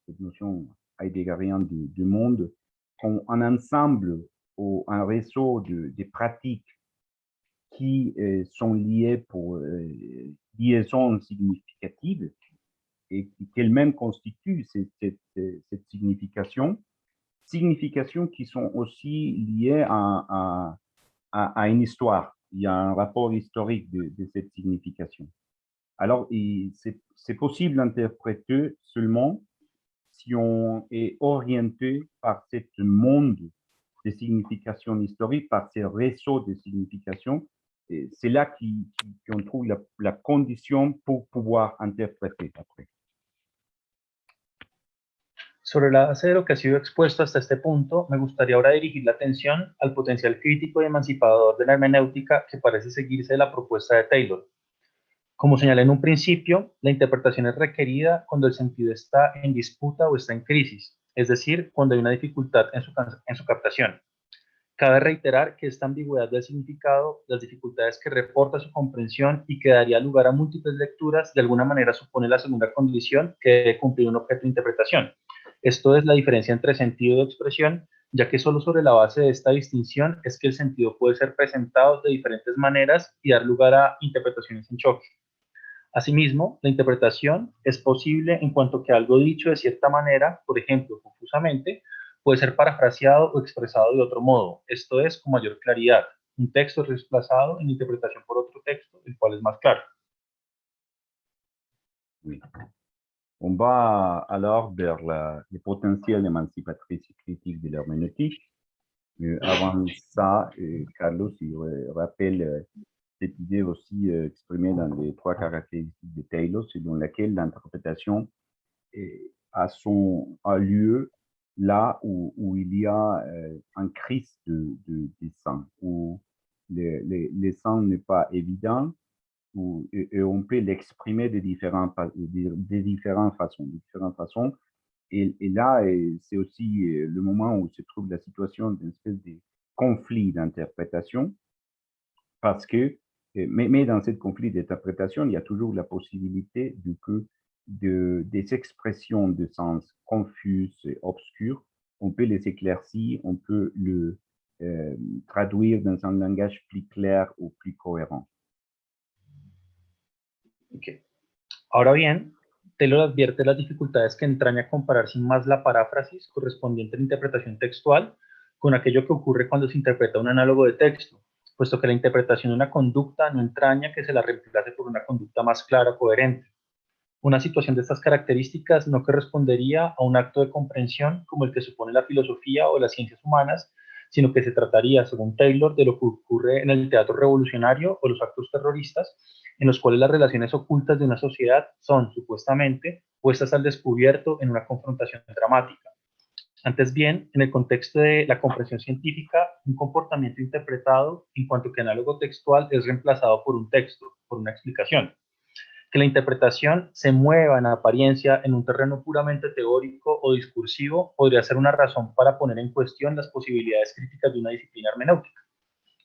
cette notion heideggerienne de monde, comme un ensemble ou un réseau de pratiques qui sont liées pour liaisons significatives et qu'elles-mêmes constituent cette signification qui sont aussi liées à une histoire. Il y a un rapport historique de cette signification. Alors, c'est possible d'interpréter seulement si on est orienté par ce monde de signification historique, par ces réseaux de signification. C'est là qu'on trouve la condition pour pouvoir interpréter après. Sobre la base de lo que ha sido expuesto hasta este punto, me gustaría ahora dirigir la atención al potencial crítico y emancipador de la hermenéutica que parece seguirse de la propuesta de Taylor. Como señalé en un principio, la interpretación es requerida cuando el sentido está en disputa o está en crisis, es decir, cuando hay una dificultad en su captación. Cabe reiterar que esta ambigüedad del significado, las dificultades que reporta su comprensión y que daría lugar a múltiples lecturas, de alguna manera supone la segunda condición que debe cumplir un objeto de interpretación. Esto es la diferencia entre sentido y expresión, ya que solo sobre la base de esta distinción es que el sentido puede ser presentado de diferentes maneras y dar lugar a interpretaciones en choque. Asimismo, la interpretación es posible en cuanto que algo dicho de cierta manera, por ejemplo, confusamente, puede ser parafraseado o expresado de otro modo, esto es, con mayor claridad. Un texto es reemplazado en interpretación por otro texto, el cual es más claro. Oui. On va alors vers les potentiels émancipatrices et critiques de l'herméneutique. Avant ça, Carlos il rappelle cette idée aussi exprimée dans les trois caractéristiques de Taylor, selon laquelle l'interprétation a lieu là où il y a un crise des sens, où les sens n'est pas évident, et on peut l'exprimer de différentes façons. Et là, c'est aussi le moment où se trouve la situation d'une espèce de conflit d'interprétation, parce que, mais dans ce conflit d'interprétation, il y a toujours la possibilité des expressions de sens confuses et obscures, on peut les éclaircir, on peut le traduire dans un langage plus clair ou plus cohérent. Okay. Ahora bien, Taylor advierte las dificultades que entraña comparar sin más la paráfrasis correspondiente a la interpretación textual con aquello que ocurre cuando se interpreta un análogo de texto, puesto que la interpretación de una conducta no entraña que se la reemplace por una conducta más clara o coherente. Una situación de estas características no correspondería a un acto de comprensión como el que supone la filosofía o las ciencias humanas, sino que se trataría, según Taylor, de lo que ocurre en el teatro revolucionario o los actos terroristas, en los cuales las relaciones ocultas de una sociedad son, supuestamente, puestas al descubierto en una confrontación dramática. Antes bien, en el contexto de la comprensión científica, un comportamiento interpretado en cuanto que análogo textual es reemplazado por un texto, por una explicación. Que la interpretación se mueva en apariencia en un terreno puramente teórico o discursivo podría ser una razón para poner en cuestión las posibilidades críticas de una disciplina hermenéutica.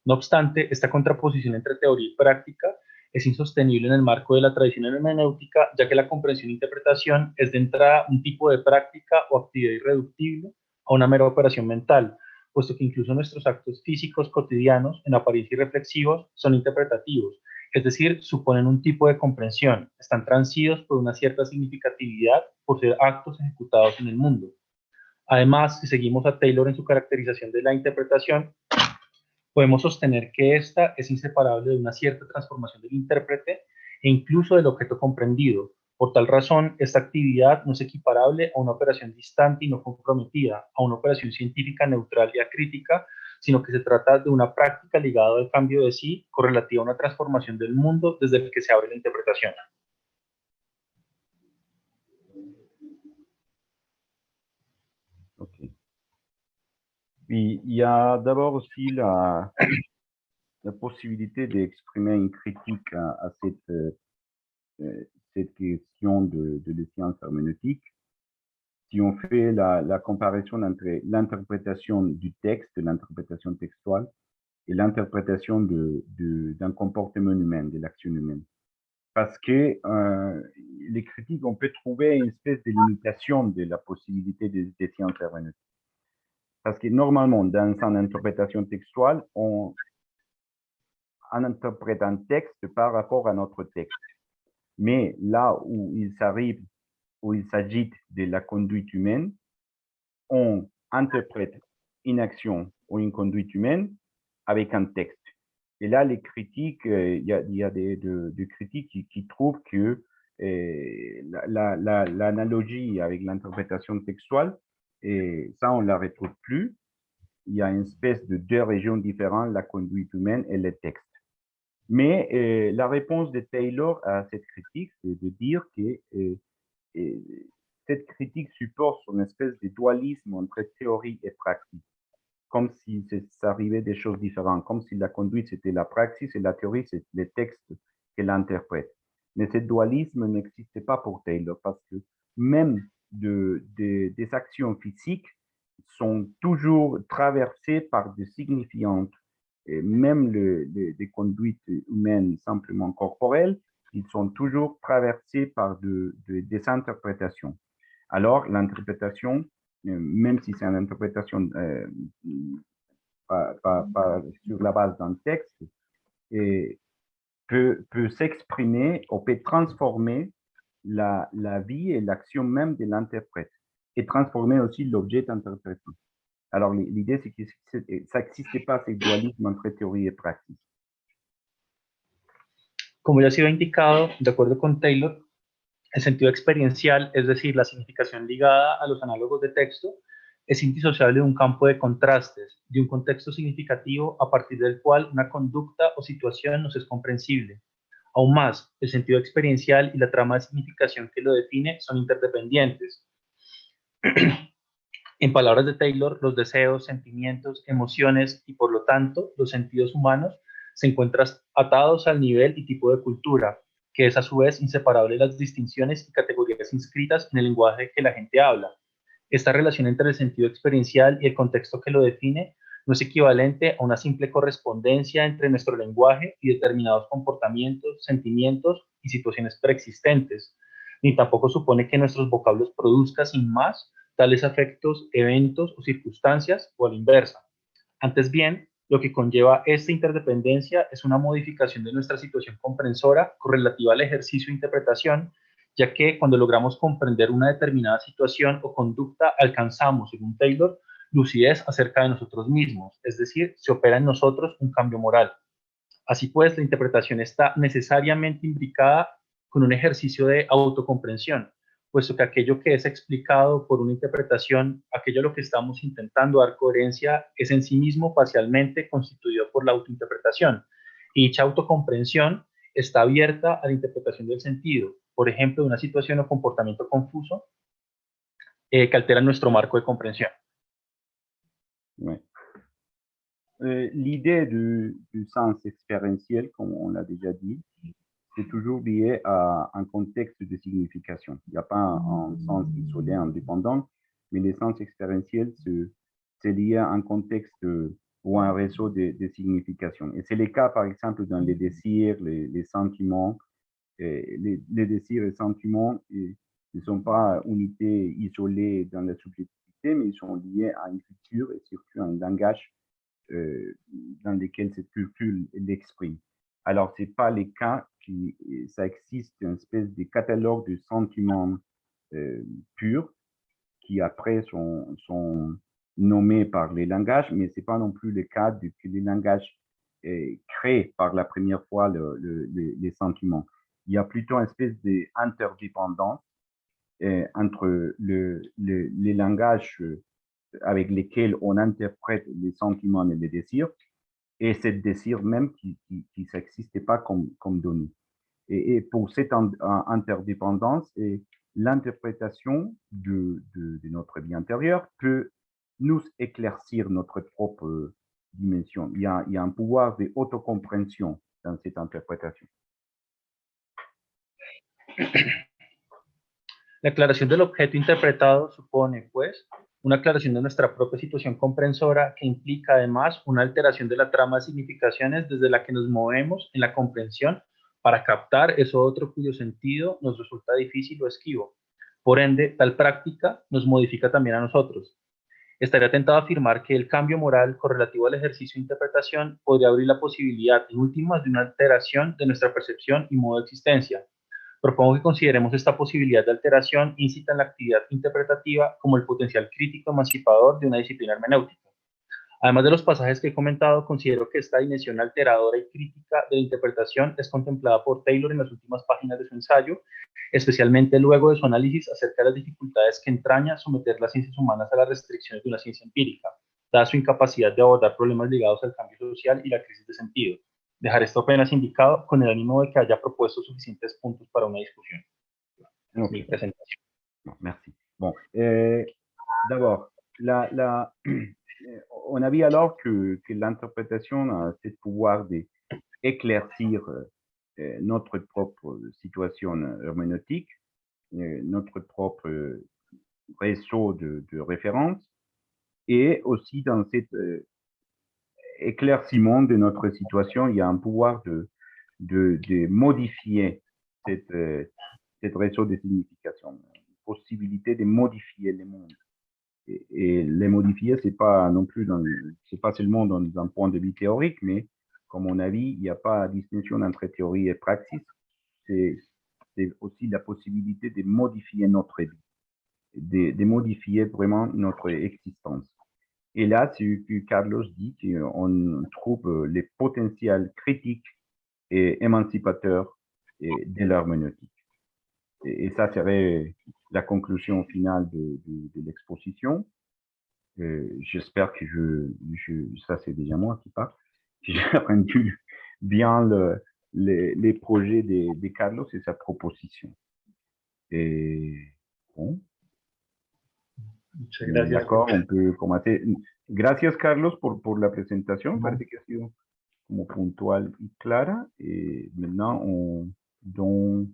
No obstante, esta contraposición entre teoría y práctica es insostenible en el marco de la tradición hermenéutica, ya que la comprensión e interpretación es de entrada un tipo de práctica o actividad irreductible a una mera operación mental, puesto que incluso nuestros actos físicos cotidianos, en apariencia irreflexivos, son interpretativos, es decir, suponen un tipo de comprensión, están transidos por una cierta significatividad por ser actos ejecutados en el mundo. Además, si seguimos a Taylor en su caracterización de la interpretación, podemos sostener que esta es inseparable de una cierta transformación del intérprete e incluso del objeto comprendido. Por tal razón, esta actividad no es equiparable a una operación distante y no comprometida, a una operación científica neutral y acrítica, sino que se trata de una práctica ligada al cambio de sí, correlativa a una transformación del mundo desde el que se abre la interpretación. Ok. Puis, il y a d'abord aussi la possibilité d'exprimer une critique à cette question de les sciences herméneutiques. Si on fait la comparaison entre l'interprétation du texte, l'interprétation textuelle, et l'interprétation d'un comportement humain, de l'action humaine. Parce que les critiques, on peut trouver une espèce de limitation de la possibilité des sciences herméneutiques. Parce que normalement, dans une interprétation textuelle, on interprète un texte par rapport à notre texte. Mais là où il s'agit de la conduite humaine, on interprète une action ou une conduite humaine avec un texte. Et là, les critiques, il y a des critiques qui trouvent que l'analogie avec l'interprétation textuelle, et ça, on ne la retrouve plus. Il y a une espèce de deux régions différentes, la conduite humaine et le texte. Mais la réponse de Taylor à cette critique, c'est de dire que cette critique supporte une espèce de dualisme entre théorie et pratique, comme si ça arrivait des choses différentes, comme si la conduite c'était la praxis et la théorie c'est les textes qu'elle interprète. Mais ce dualisme n'existait pas pour Taylor parce que même des actions physiques sont toujours traversées par des signifiantes. Et même des conduites humaines simplement corporelles, ils sont toujours traversés par des interprétations. Alors, l'interprétation, même si c'est une interprétation pas sur la base d'un texte, peut s'exprimer ou peut transformer la vie et l'action même de l'interprète et transformer aussi l'objet interprété. Alors, l'idée, c'est que ça n'existe pas, ce dualisme entre teoría y praxis. Como ya ha sido indicado, de acuerdo con Taylor, el sentido experiencial, es decir, la significación ligada a los análogos de texto, es indisociable de un campo de contrastes, de un contexto significativo a partir del cual una conducta o situación nos es comprensible. Aún más, el sentido experiencial y la trama de significación que lo define son interdependientes. En palabras de Taylor, los deseos, sentimientos, emociones y por lo tanto los sentidos humanos se encuentran atados al nivel y tipo de cultura, que es a su vez inseparable de las distinciones y categorías inscritas en el lenguaje que la gente habla. Esta relación entre el sentido experiencial y el contexto que lo define no es equivalente a una simple correspondencia entre nuestro lenguaje y determinados comportamientos, sentimientos y situaciones preexistentes, ni tampoco supone que nuestros vocablos produzcan sin más tales afectos, eventos o circunstancias o a la inversa. Antes bien, lo que conlleva esta interdependencia es una modificación de nuestra situación comprensora correlativa al ejercicio de interpretación ya que cuando logramos comprender una determinada situación o conducta, alcanzamos, según Taylor, lucidez acerca de nosotros mismos, es decir, se opera en nosotros un cambio moral. Así pues, la interpretación está necesariamente imbricada con un ejercicio de autocomprensión, puesto que aquello que es explicado por una interpretación, aquello a lo que estamos intentando dar coherencia, es en sí mismo parcialmente constituido por la autointerpretación. Y dicha autocomprensión está abierta a la interpretación del sentido, por ejemplo, de una situación o comportamiento confuso que altera nuestro marco de comprensión. Ouais. L'idée du sens expérientiel, comme on l'a déjà dit, c'est toujours lié à un contexte de signification. Il n'y a pas un sens isolé, indépendant, mais les sens expérientiels, c'est lié à un contexte ou un réseau de signification. Et c'est le cas, par exemple, dans les désirs, les sentiments. Les désirs et sentiments ne sont pas unités isolées dans la subjectivité, mais ils sont liés à une culture et surtout à un langage dans lequel cette culture l'exprime. Alors, ce n'est pas le cas qui, ça existe une espèce de catalogue de sentiments purs qui après sont nommés par les langages, mais ce n'est pas non plus le cas que les langages créent par la première fois les sentiments. Il y a plutôt une espèce d'interdépendance entre les langages avec lesquels on interprète les sentiments et les désirs, et ce désir même qui n'existait pas comme données. Et pour cette interdépendance, l'interprétation de notre vie intérieure peut nous éclaircir notre propre dimension. Il y a un pouvoir d'autocompréhension dans cette interprétation. La aclaración del objeto interpretado supone, pues, una aclaración de nuestra propia situación comprensora que implica además una alteración de la trama de significaciones desde la que nos movemos en la comprensión para captar eso otro cuyo sentido nos resulta difícil o esquivo. Por ende, tal práctica nos modifica también a nosotros. Estaría tentado a afirmar que el cambio moral correlativo al ejercicio de interpretación podría abrir la posibilidad, en últimas, de una alteración de nuestra percepción y modo de existencia. Propongo que consideremos esta posibilidad de alteración íncita en la actividad interpretativa como el potencial crítico emancipador de una disciplina hermenéutica. Además de los pasajes que he comentado, considero que esta dimensión alteradora y crítica de la interpretación es contemplada por Taylor en las últimas páginas de su ensayo, especialmente luego de su análisis acerca de las dificultades que entraña someter las ciencias humanas a las restricciones de una ciencia empírica, dada su incapacidad de abordar problemas ligados al cambio social y la crisis de sentido. Dejar esto apenas indicado con el ánimo de que haya propuesto suficientes puntos para una discusión. Okay. Mi presentación. Merci. Bon, d'abord, on a vu alors que l'interprétation a ce pouvoir d'éclaircir notre propre situation herméneutique, notre propre réseau de références, et aussi dans cet éclaircissement de notre situation, il y a un pouvoir de modifier cette réseau de signification, possibilité de modifier le monde. Et les modifier, c'est pas non plus c'est pas seulement dans un point de vue théorique, mais comme on a vu, il n'y a pas de distinction entre théorie et praxis. C'est aussi la possibilité de modifier notre vie, de modifier vraiment notre existence. Et là, c'est que Carlos dit qu'on trouve les potentiels critiques et émancipateurs de l'herméneutique. Et ça serait la conclusion finale de l'exposition. J'espère que ça c'est déjà moi qui parle, que j'ai rendu bien les projets de Carlos et sa proposition. Et bon, d'accord, on peut commencer. Gracias Carlos por la presentación, parece que ha sido como puntual y clara. Et maintenant, on donne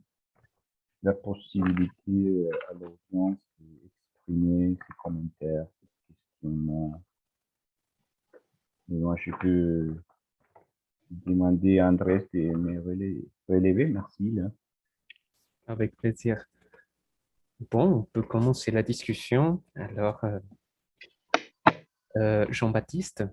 la possibilité à l'audience d'exprimer ses commentaires, ses questionnements. Et moi, je peux demander à Andrés de me relever. Merci. Là. Avec plaisir. Bon, on peut commencer la discussion. Alors, Jean-Baptiste.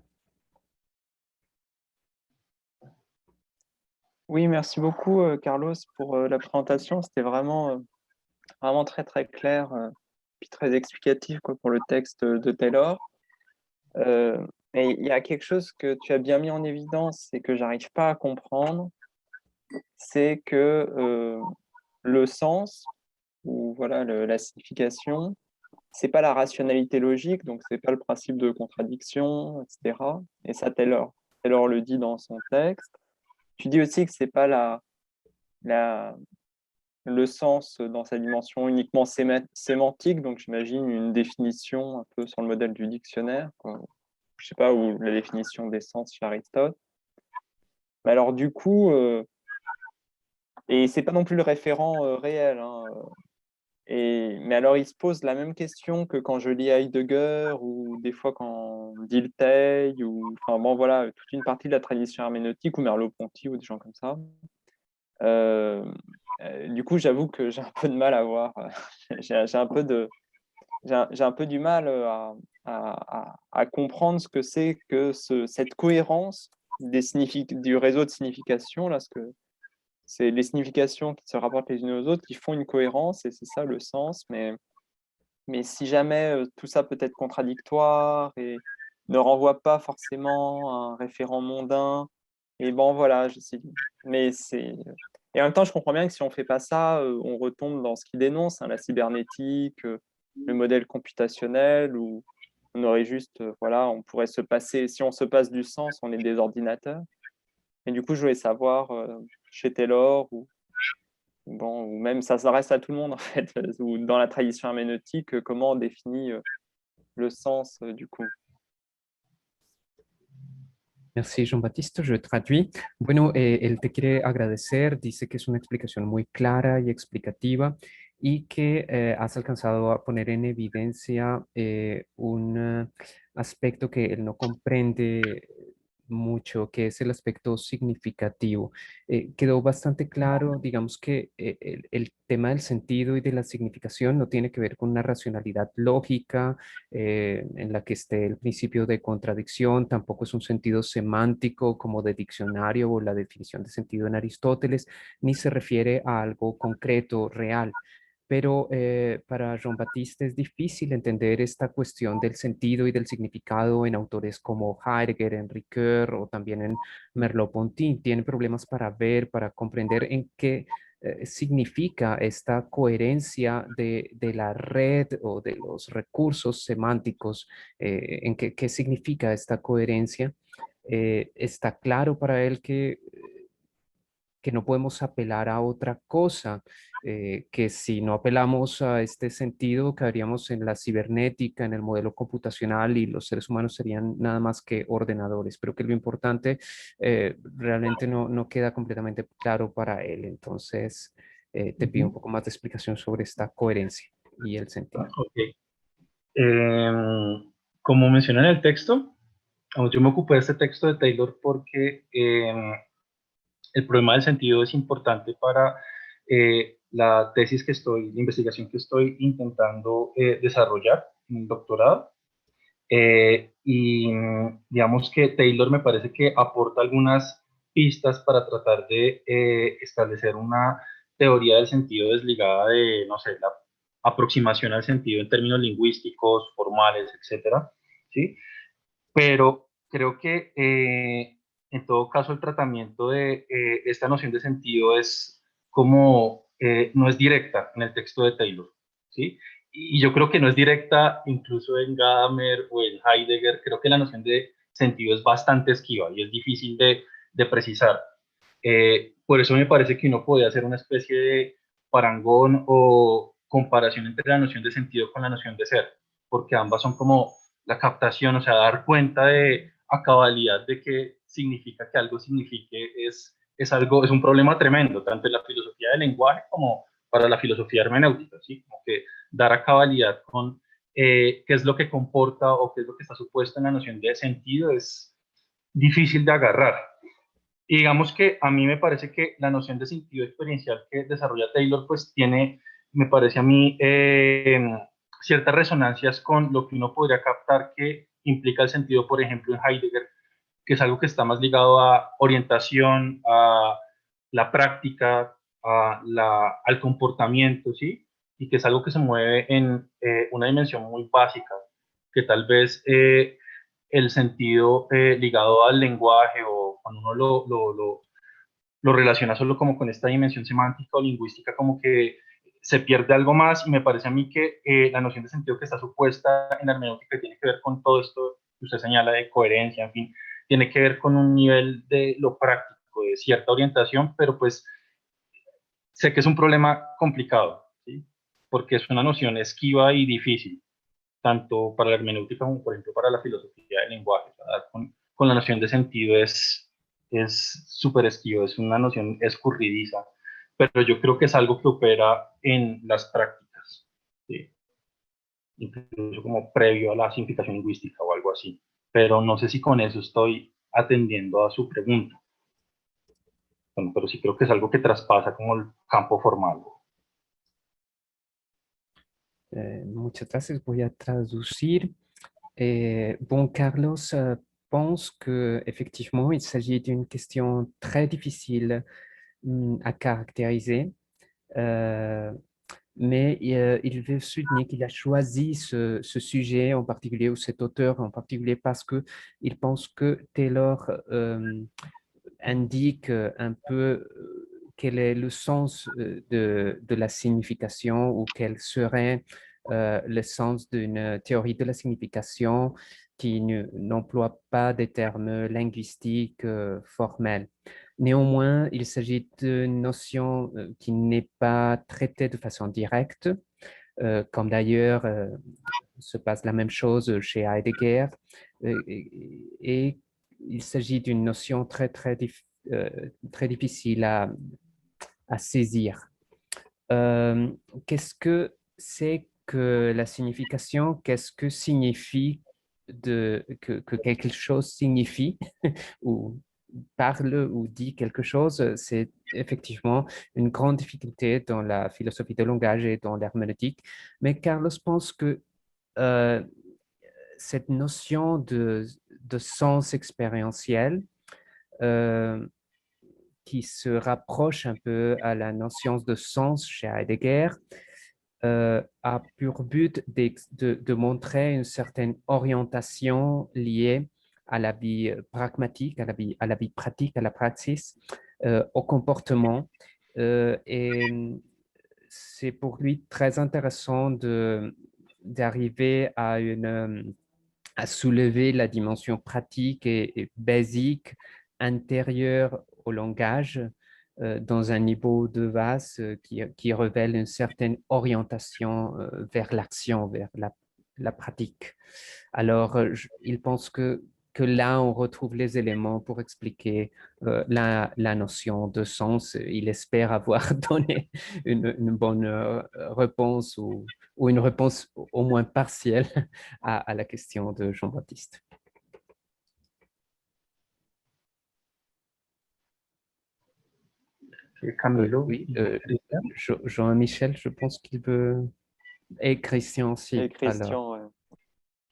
Oui, merci beaucoup, Carlos, pour la présentation. C'était vraiment vraiment très très clair, puis très explicatif quoi, pour le texte de Taylor. Et il y a quelque chose que tu as bien mis en évidence et que j'arrive pas à comprendre, c'est que le sens, ou voilà, la signification, c'est pas la rationalité logique, donc c'est pas le principe de contradiction, etc. Et ça, Taylor le dit dans son texte. Tu dis aussi que c'est pas le sens dans sa dimension uniquement sémantique, donc j'imagine une définition un peu sur le modèle du dictionnaire, quoi. Je sais pas, ou la définition des sens chez Aristote. Mais alors du coup, et c'est pas non plus le référent réel, hein, mais alors il se pose la même question que quand je lis Heidegger, ou des fois quand Dilthey, ou enfin bon voilà, toute une partie de la tradition herméneutique, ou Merleau-Ponty, ou des gens comme ça. Du coup, j'avoue que j'ai un peu de mal à voir, j'ai un peu du mal à comprendre ce que c'est que cette cohérence du réseau de signification, là, ce que c'est les significations qui se rapportent les unes aux autres, qui font une cohérence, et c'est ça le sens. Mais si jamais tout ça peut être contradictoire et ne renvoie pas forcément à un référent mondain, et bon voilà, je sais. Mais c'est Et en même temps, je comprends bien que si on fait pas ça, on retombe dans ce qu'il dénonce, hein, la cybernétique, le modèle computationnel, où on aurait juste, voilà, on pourrait se passer, si on se passe du sens, on est des ordinateurs. Et du coup, je voulais savoir, chez Taylor, bon, ou même ça s'adresse à tout le monde en fait, ou dans la tradition herméneutique, comment on définit le sens du coup. Merci, Jean-Baptiste. Je traduis. Bueno, él te quiere agradecer, dice que es una explicación muy clara y explicativa y que has alcanzado a poner en evidencia un aspecto que él no comprende mucho, que es el aspecto significativo. Quedó bastante claro, digamos que el tema del sentido y de la significación no tiene que ver con una racionalidad lógica en la que esté el principio de contradicción, tampoco es un sentido semántico como de diccionario o la definición de sentido en Aristóteles, ni se refiere a algo concreto, real. Pero para Jean-Baptiste es difícil entender esta cuestión del sentido y del significado en autores como Heidegger, en Ricoeur o también en Merleau-Ponty. Tiene problemas para ver, para comprender en qué significa esta coherencia de la red o de los recursos semánticos, en qué significa esta coherencia. Está claro para él que no podemos apelar a otra cosa, que si no apelamos a este sentido, quedaríamos en la cibernética, en el modelo computacional y los seres humanos serían nada más que ordenadores, pero que lo importante realmente no queda completamente claro para él. Entonces, te pido un poco más de explicación sobre esta coherencia y el sentido. Ok. Como mencioné en el texto, yo me ocupé de este texto de Taylor porque el problema del sentido es importante para la tesis la investigación que estoy intentando desarrollar en el doctorado. Y digamos que Taylor me parece que aporta algunas pistas para tratar de establecer una teoría del sentido desligada de, no sé, la aproximación al sentido en términos lingüísticos, formales, etcétera, ¿sí? Pero creo que en todo caso el tratamiento de esta noción de sentido es como, no es directa en el texto de Taylor, ¿sí? Y yo creo que no es directa incluso en Gadamer o en Heidegger. Creo que la noción de sentido es bastante esquiva y es difícil de precisar. Por eso me parece que uno podría hacer una especie de parangón o comparación entre la noción de sentido con la noción de ser, porque ambas son como la captación, o sea, dar cuenta de a cabalidad de qué significa que algo signifique es un problema tremendo, tanto en la filosofía del lenguaje como para la filosofía hermenéutica, ¿sí? Como que dar a cabalidad con qué es lo que comporta o qué es lo que está supuesto en la noción de sentido es difícil de agarrar. Y digamos que a mí me parece que la noción de sentido experiencial que desarrolla Taylor pues tiene, me parece a mí, ciertas resonancias con lo que uno podría captar que implica el sentido, por ejemplo, en Heidegger, que es algo que está más ligado a orientación, a la práctica, al comportamiento, ¿sí? y que es algo que se mueve en una dimensión muy básica, que tal vez el sentido ligado al lenguaje o cuando uno lo relaciona solo como con esta dimensión semántica o lingüística, como que se pierde algo más, y me parece a mí que la noción de sentido que está supuesta en la hermenéutica tiene que ver con todo esto que usted señala de coherencia, en fin, tiene que ver con un nivel de lo práctico, de cierta orientación, pero pues sé que es un problema complicado, ¿sí? Porque es una noción esquiva y difícil, tanto para la hermenéutica como, por ejemplo, para la filosofía del lenguaje. Con la noción de sentido es súper esquivo, es una noción escurridiza, pero yo creo que es algo que opera en las prácticas, ¿sí? Incluso como previo a la simplificación lingüística o algo así. Pero no sé si con eso estoy atendiendo a su pregunta. Bueno, pero sí creo que es algo que traspasa como el campo formal. Muchas gracias. Voy a traducir. Bon, Carlos pense qu'effectivement, il s'agit d'une question très difficile à caractériser, mais il veut souligner qu'il a choisi ce sujet en particulier, ou cet auteur en particulier, parce qu'il pense que Taylor indique un peu quel est le sens de la signification, ou quel serait le sens d'une théorie de la signification qui n'emploie pas des termes linguistiques formels. Néanmoins, il s'agit d'une notion qui n'est pas traitée de façon directe, comme d'ailleurs se passe la même chose chez Heidegger, et il s'agit d'une notion très difficile à saisir. Qu'est-ce que c'est que la signification? Qu'est-ce que signifie que quelque chose signifie ou parle ou dit quelque chose? C'est effectivement une grande difficulté dans la philosophie du langage et dans l'herméneutique. Mais Carlos pense que cette notion de sens expérientiel qui se rapproche un peu à la notion de sens chez Heidegger a pour but de montrer une certaine orientation liée à la vie pragmatique, à la vie pratique, à la praxis, au comportement. Et c'est pour lui très intéressant d'arriver à soulever la dimension pratique et basique intérieure au langage dans un niveau de base qui révèle une certaine orientation vers l'action, vers la pratique. Alors, il pense que là, on retrouve les éléments pour expliquer la notion de sens. Il espère avoir donné une bonne réponse ou une réponse au moins partielle à la question de Jean-Baptiste. Camilo. Oui, Jean-Michel, je pense qu'il veut... Et Christian aussi. Et Christian, alors, ouais.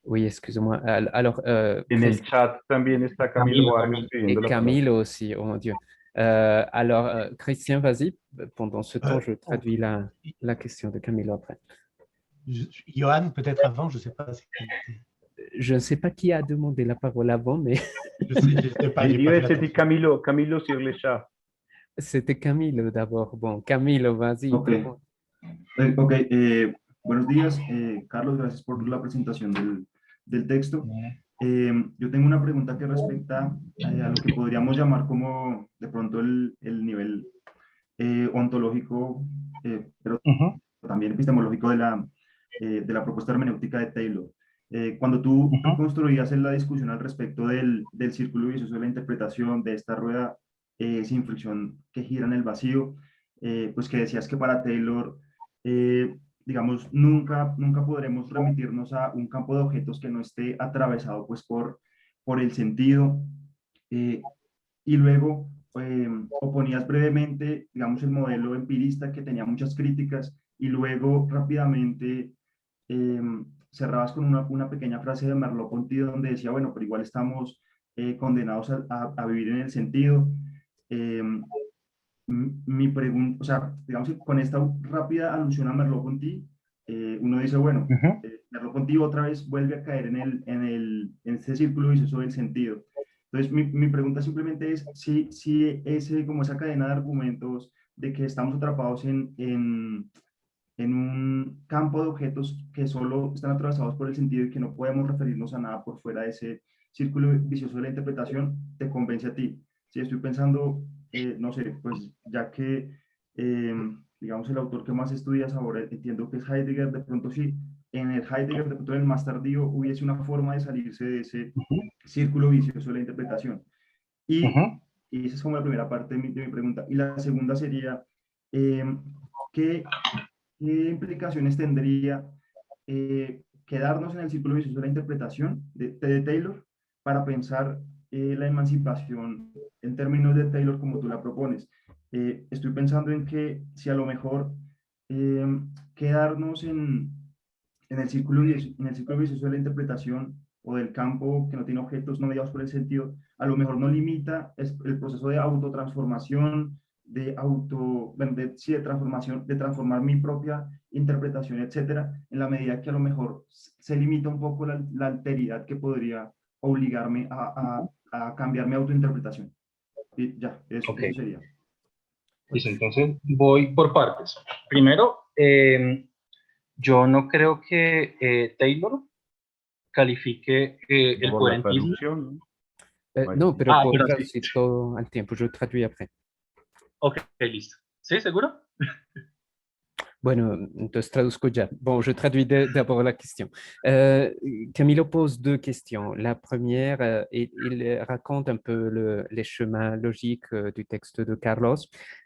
Oui, excusez-moi. Alors, En el chat también está Camilo Vargas et pidiendo la palabra. Camilo aussi, oh mon Dieu. Alors, Christian, vas-y. Pendant ce temps, je traduis la question de Camilo après. Johan, peut-être avant, je ne sais pas. Je ne sais pas qui a demandé la parole avant, mais... Je sais pas. C'était Camilo sur le chat. C'était Camilo d'abord. Bon, Camilo, vas-y. Ok, buenos días, Carlos, gracias por la presentación del texto. Yo tengo una pregunta que respecta a lo que podríamos llamar como de pronto el nivel ontológico, pero también epistemológico de la propuesta hermenéutica de Taylor. Cuando tú construías en la discusión al respecto del círculo vicioso de la interpretación, de esta rueda sin fricción que gira en el vacío, pues que decías que para Taylor, digamos, nunca podremos remitirnos a un campo de objetos que no esté atravesado pues por el sentido, y luego oponías brevemente, digamos, el modelo empirista que tenía muchas críticas, y luego rápidamente cerrabas con una pequeña frase de Merleau-Ponty donde decía, bueno, pero igual estamos condenados a vivir en el sentido. Mi pregunta, o sea, digamos que con esta rápida alusión a Merleau-Ponty, uno dice, bueno, Merleau-Ponty otra vez vuelve a caer en este círculo vicioso del sentido. Entonces, mi pregunta simplemente es si como esa cadena de argumentos de que estamos atrapados en un campo de objetos que solo están atravesados por el sentido y que no podemos referirnos a nada por fuera de ese círculo vicioso de la interpretación, te convence a ti. Si estoy pensando, no sé, pues ya que, digamos, el autor que más estudias ahora, entiendo que es Heidegger, de pronto sí, en el Heidegger, de pronto en el más tardío, hubiese una forma de salirse de ese círculo vicioso de la interpretación. Y esa es como la primera parte de mi pregunta. Y la segunda sería, ¿qué implicaciones tendría quedarnos en el círculo vicioso de la interpretación de Taylor para pensar la emancipación en términos de Taylor como tú la propones? Estoy pensando en que si a lo mejor quedarnos en el círculo vicioso de la interpretación o del campo que no tiene objetos no mediados por el sentido, a lo mejor no limita el proceso de autotransformación, sí, de transformación, de transformar mi propia interpretación, etcétera, en la medida que a lo mejor se limita un poco la alteridad que podría obligarme a cambiar mi autointerpretación. Y ya, eso sería. Pues entonces voy por partes. Primero, yo no creo que Taylor califique el Por la coherentismo. traducción, ¿no? No, pero puedo pero sí. traducir todo al tiempo, je traduis après. Ok, listo. ¿Sí, seguro? Bueno, entonces traduzco ya. Bon, je traduis d'abord la question. Camilo pose deux questions. La première, il raconte un peu les chemins logiques du texte de Carlos,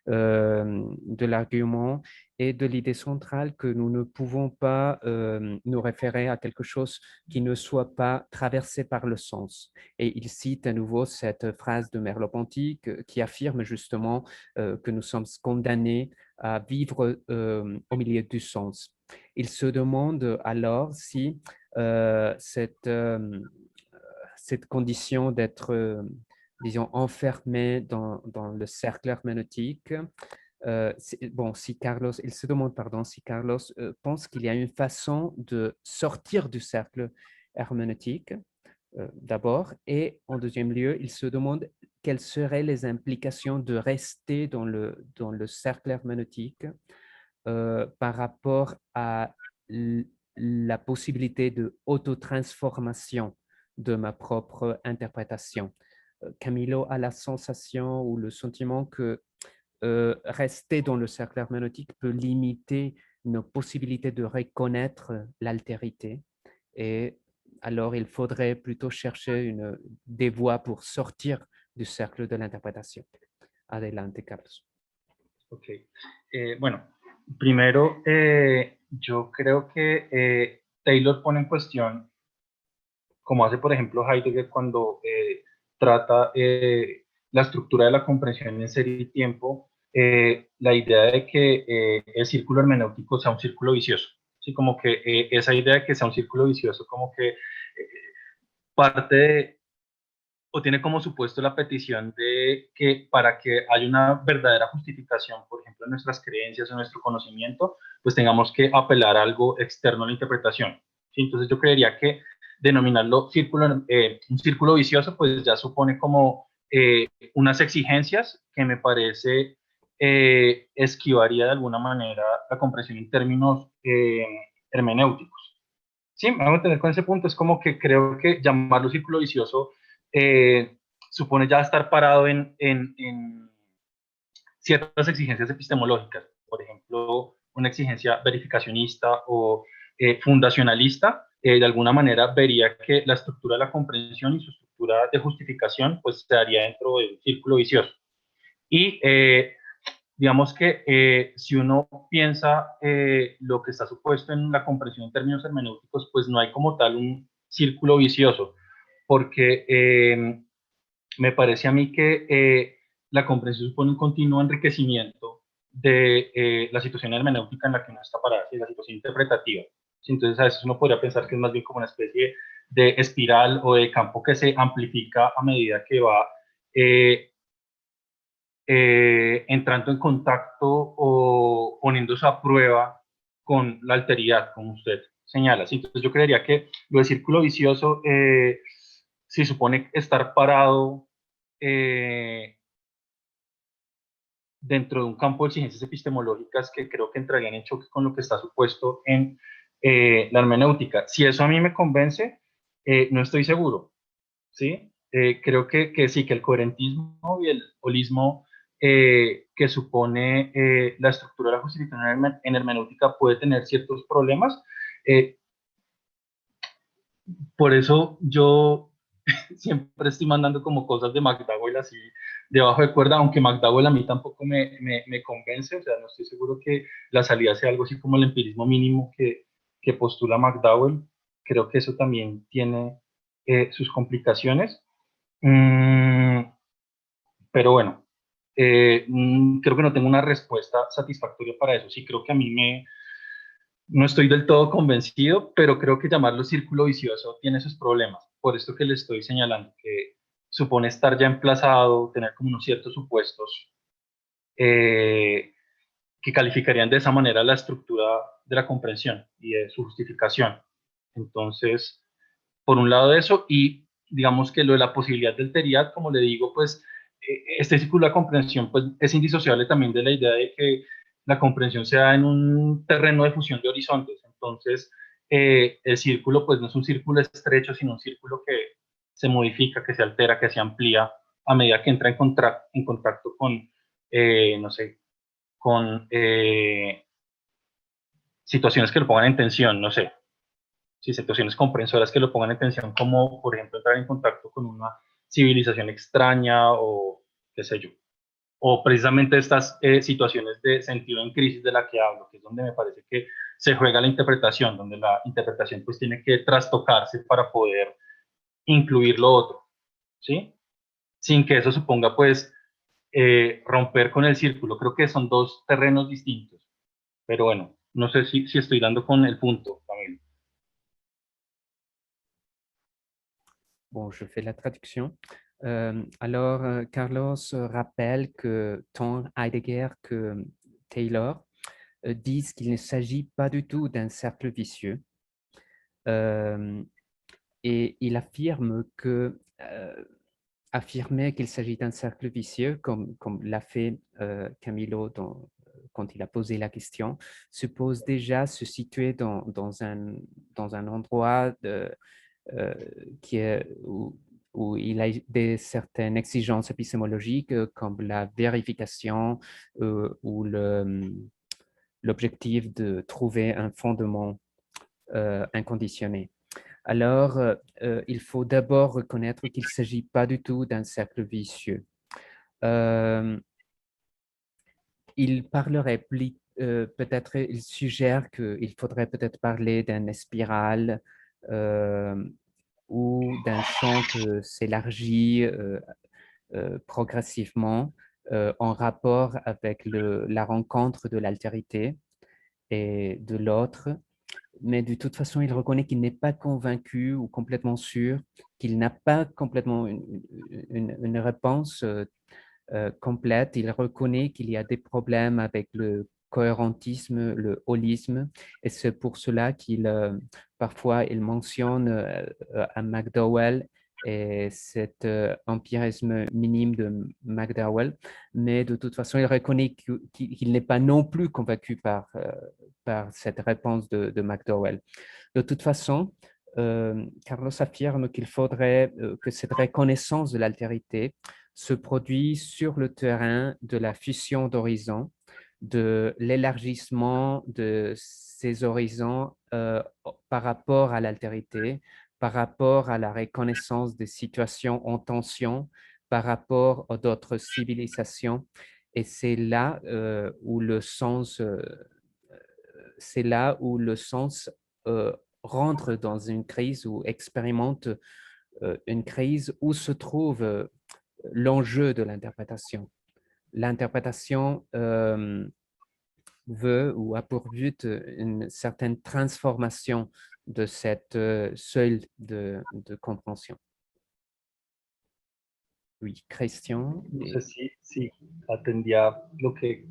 de l'argument et de l'idée centrale que nous ne pouvons pas nous référer à quelque chose qui ne soit pas traversé par le sens. Et il cite à nouveau cette phrase de Merleau-Ponty qui affirme justement que nous sommes condamnés à vivre au milieu du sens. Il se demande alors si cette condition d'être, disons, enfermé dans le cercle herméneutique, il se demande, pardon, si Carlos pense qu'il y a une façon de sortir du cercle herméneutique, d'abord, et en deuxième lieu, il se demande quelles seraient les implications de rester dans le cercle herméneutique par rapport à la possibilité de autotransformation de ma propre interprétation. Camilo a la sensation ou le sentiment que rester dans le cercle herméneutique peut limiter nos possibilités de reconnaître l'altérité, et alors il faudrait plutôt chercher des voies pour sortir du cercle de l'interprétation. Adelante, Carlos. Ok. Bueno, primero, yo creo que Taylor pone en cuestión, como hace por ejemplo Heidegger cuando trata la estructura de la comprensión en serie y tiempo, la idea de que el círculo hermenéutico sea un círculo vicioso. ¿Sí? Como que esa idea de que sea un círculo vicioso como que parte de, o tiene como supuesto la petición de que para que haya una verdadera justificación, por ejemplo, en nuestras creencias o nuestro conocimiento, pues tengamos que apelar a algo externo a la interpretación. ¿Sí? Entonces yo creería que denominarlo un círculo vicioso, pues ya supone como unas exigencias que me parece esquivaría de alguna manera la comprensión en términos hermenéuticos. Sí, me voy a entender con ese punto. Es como que creo que llamarlo círculo vicioso supone ya estar parado en ciertas exigencias epistemológicas. Por ejemplo, una exigencia verificacionista o fundacionalista, de alguna manera vería que la estructura de la comprensión y su estructura de justificación pues se daría dentro de un círculo vicioso. Y digamos que si uno piensa lo que está supuesto en la comprensión en términos hermenéuticos, pues no hay como tal un círculo vicioso, porque me parece a mí que la comprensión supone un continuo enriquecimiento de la situación hermenéutica en la que uno está parado, y la situación interpretativa. Entonces a veces uno podría pensar que es más bien como una especie de espiral o de campo que se amplifica a medida que va entrando en contacto o poniéndose a prueba con la alteridad, como usted señala. Entonces yo creería que lo de círculo vicioso se supone estar parado dentro de un campo de exigencias epistemológicas que creo que entrarían en choque con lo que está supuesto en la hermenéutica. Si eso a mí me convence, no estoy seguro, ¿sí? Creo que sí, que el coherentismo y el holismo que supone la estructura de la justificación en hermenéutica puede tener ciertos problemas. Por eso yo siempre estoy mandando como cosas de McDowell así debajo de cuerda, aunque McDowell a mí tampoco me convence, o sea, no estoy seguro que la salida sea algo así como el empirismo mínimo que postula McDowell. Creo que eso también tiene sus complicaciones. Pero bueno, creo que no tengo una respuesta satisfactoria para eso. Sí, creo que a mí no estoy del todo convencido, pero creo que llamarlo círculo vicioso tiene sus problemas. Por esto que le estoy señalando, que supone estar ya emplazado, tener como unos ciertos supuestos que calificarían de esa manera la estructura de la comprensión y de su justificación. Entonces, por un lado eso, y digamos que lo de la posibilidad del teriat, como le digo, pues este círculo de comprensión pues, es indisociable también de la idea de que la comprensión se da en un terreno de fusión de horizontes. Entonces, el círculo pues no es un círculo estrecho, sino un círculo que se modifica, que se altera, que se amplía a medida que entra en contacto con, no sé, con situaciones que lo pongan en tensión, no sé, si situaciones comprensoras que lo pongan en tensión, como por ejemplo entrar en contacto con una civilización extraña o qué sé yo. O precisamente estas situaciones de sentido en crisis de la que hablo, que es donde me parece que se juega la interpretación, donde la interpretación pues tiene que trastocarse para poder incluir lo otro, ¿sí? Sin que eso suponga pues romper con el círculo. Creo que son dos terrenos distintos, pero bueno, no sé si estoy dando con el punto, Camilo. Bon, je fais la traduction. Alors, Carlos rappelle que tant Heidegger que Taylor disent qu'il ne s'agit pas du tout d'un cercle vicieux. Et il affirme que affirmer qu'il s'agit d'un cercle vicieux, comme l'a fait Camilo quand il a posé la question, suppose déjà se situer dans un endroit qui est, où il a certaines exigences épistémologiques comme la vérification ou l'objectif de trouver un fondement inconditionné. Alors, il faut d'abord reconnaître qu'il ne s'agit pas du tout d'un cercle vicieux. Il parlerait peut-être, il suggère qu'il faudrait peut-être parler d'une spirale ou d'un champ qui s'élargit progressivement en rapport avec la rencontre de l'altérité et de l'autre. Mais de toute façon, il reconnaît qu'il n'est pas convaincu ou complètement sûr, qu'il n'a pas complètement une réponse complète. Il reconnaît qu'il y a des problèmes avec le cohérentisme, le holisme, et c'est pour cela qu'il parfois il mentionne à McDowell et cet empirisme minime de McDowell, mais de toute façon, il reconnaît qu'il n'est pas non plus convaincu par cette réponse de McDowell. De toute façon, Carlos affirme qu'il faudrait que cette reconnaissance de l'altérité se produit sur le terrain de la fusion d'horizons, de l'élargissement de ces horizons par rapport à l'altérité, par rapport à la reconnaissance des situations en tension, par rapport à d'autres civilisations. Et c'est là où le sens rentre dans une crise ou expérimente une crise où se trouve l'enjeu de l'interprétation. L'interprétation veut ou a pour but une certaine transformation de cette seuil de compréhension. Oui, Christian. No sé si atendía lo que...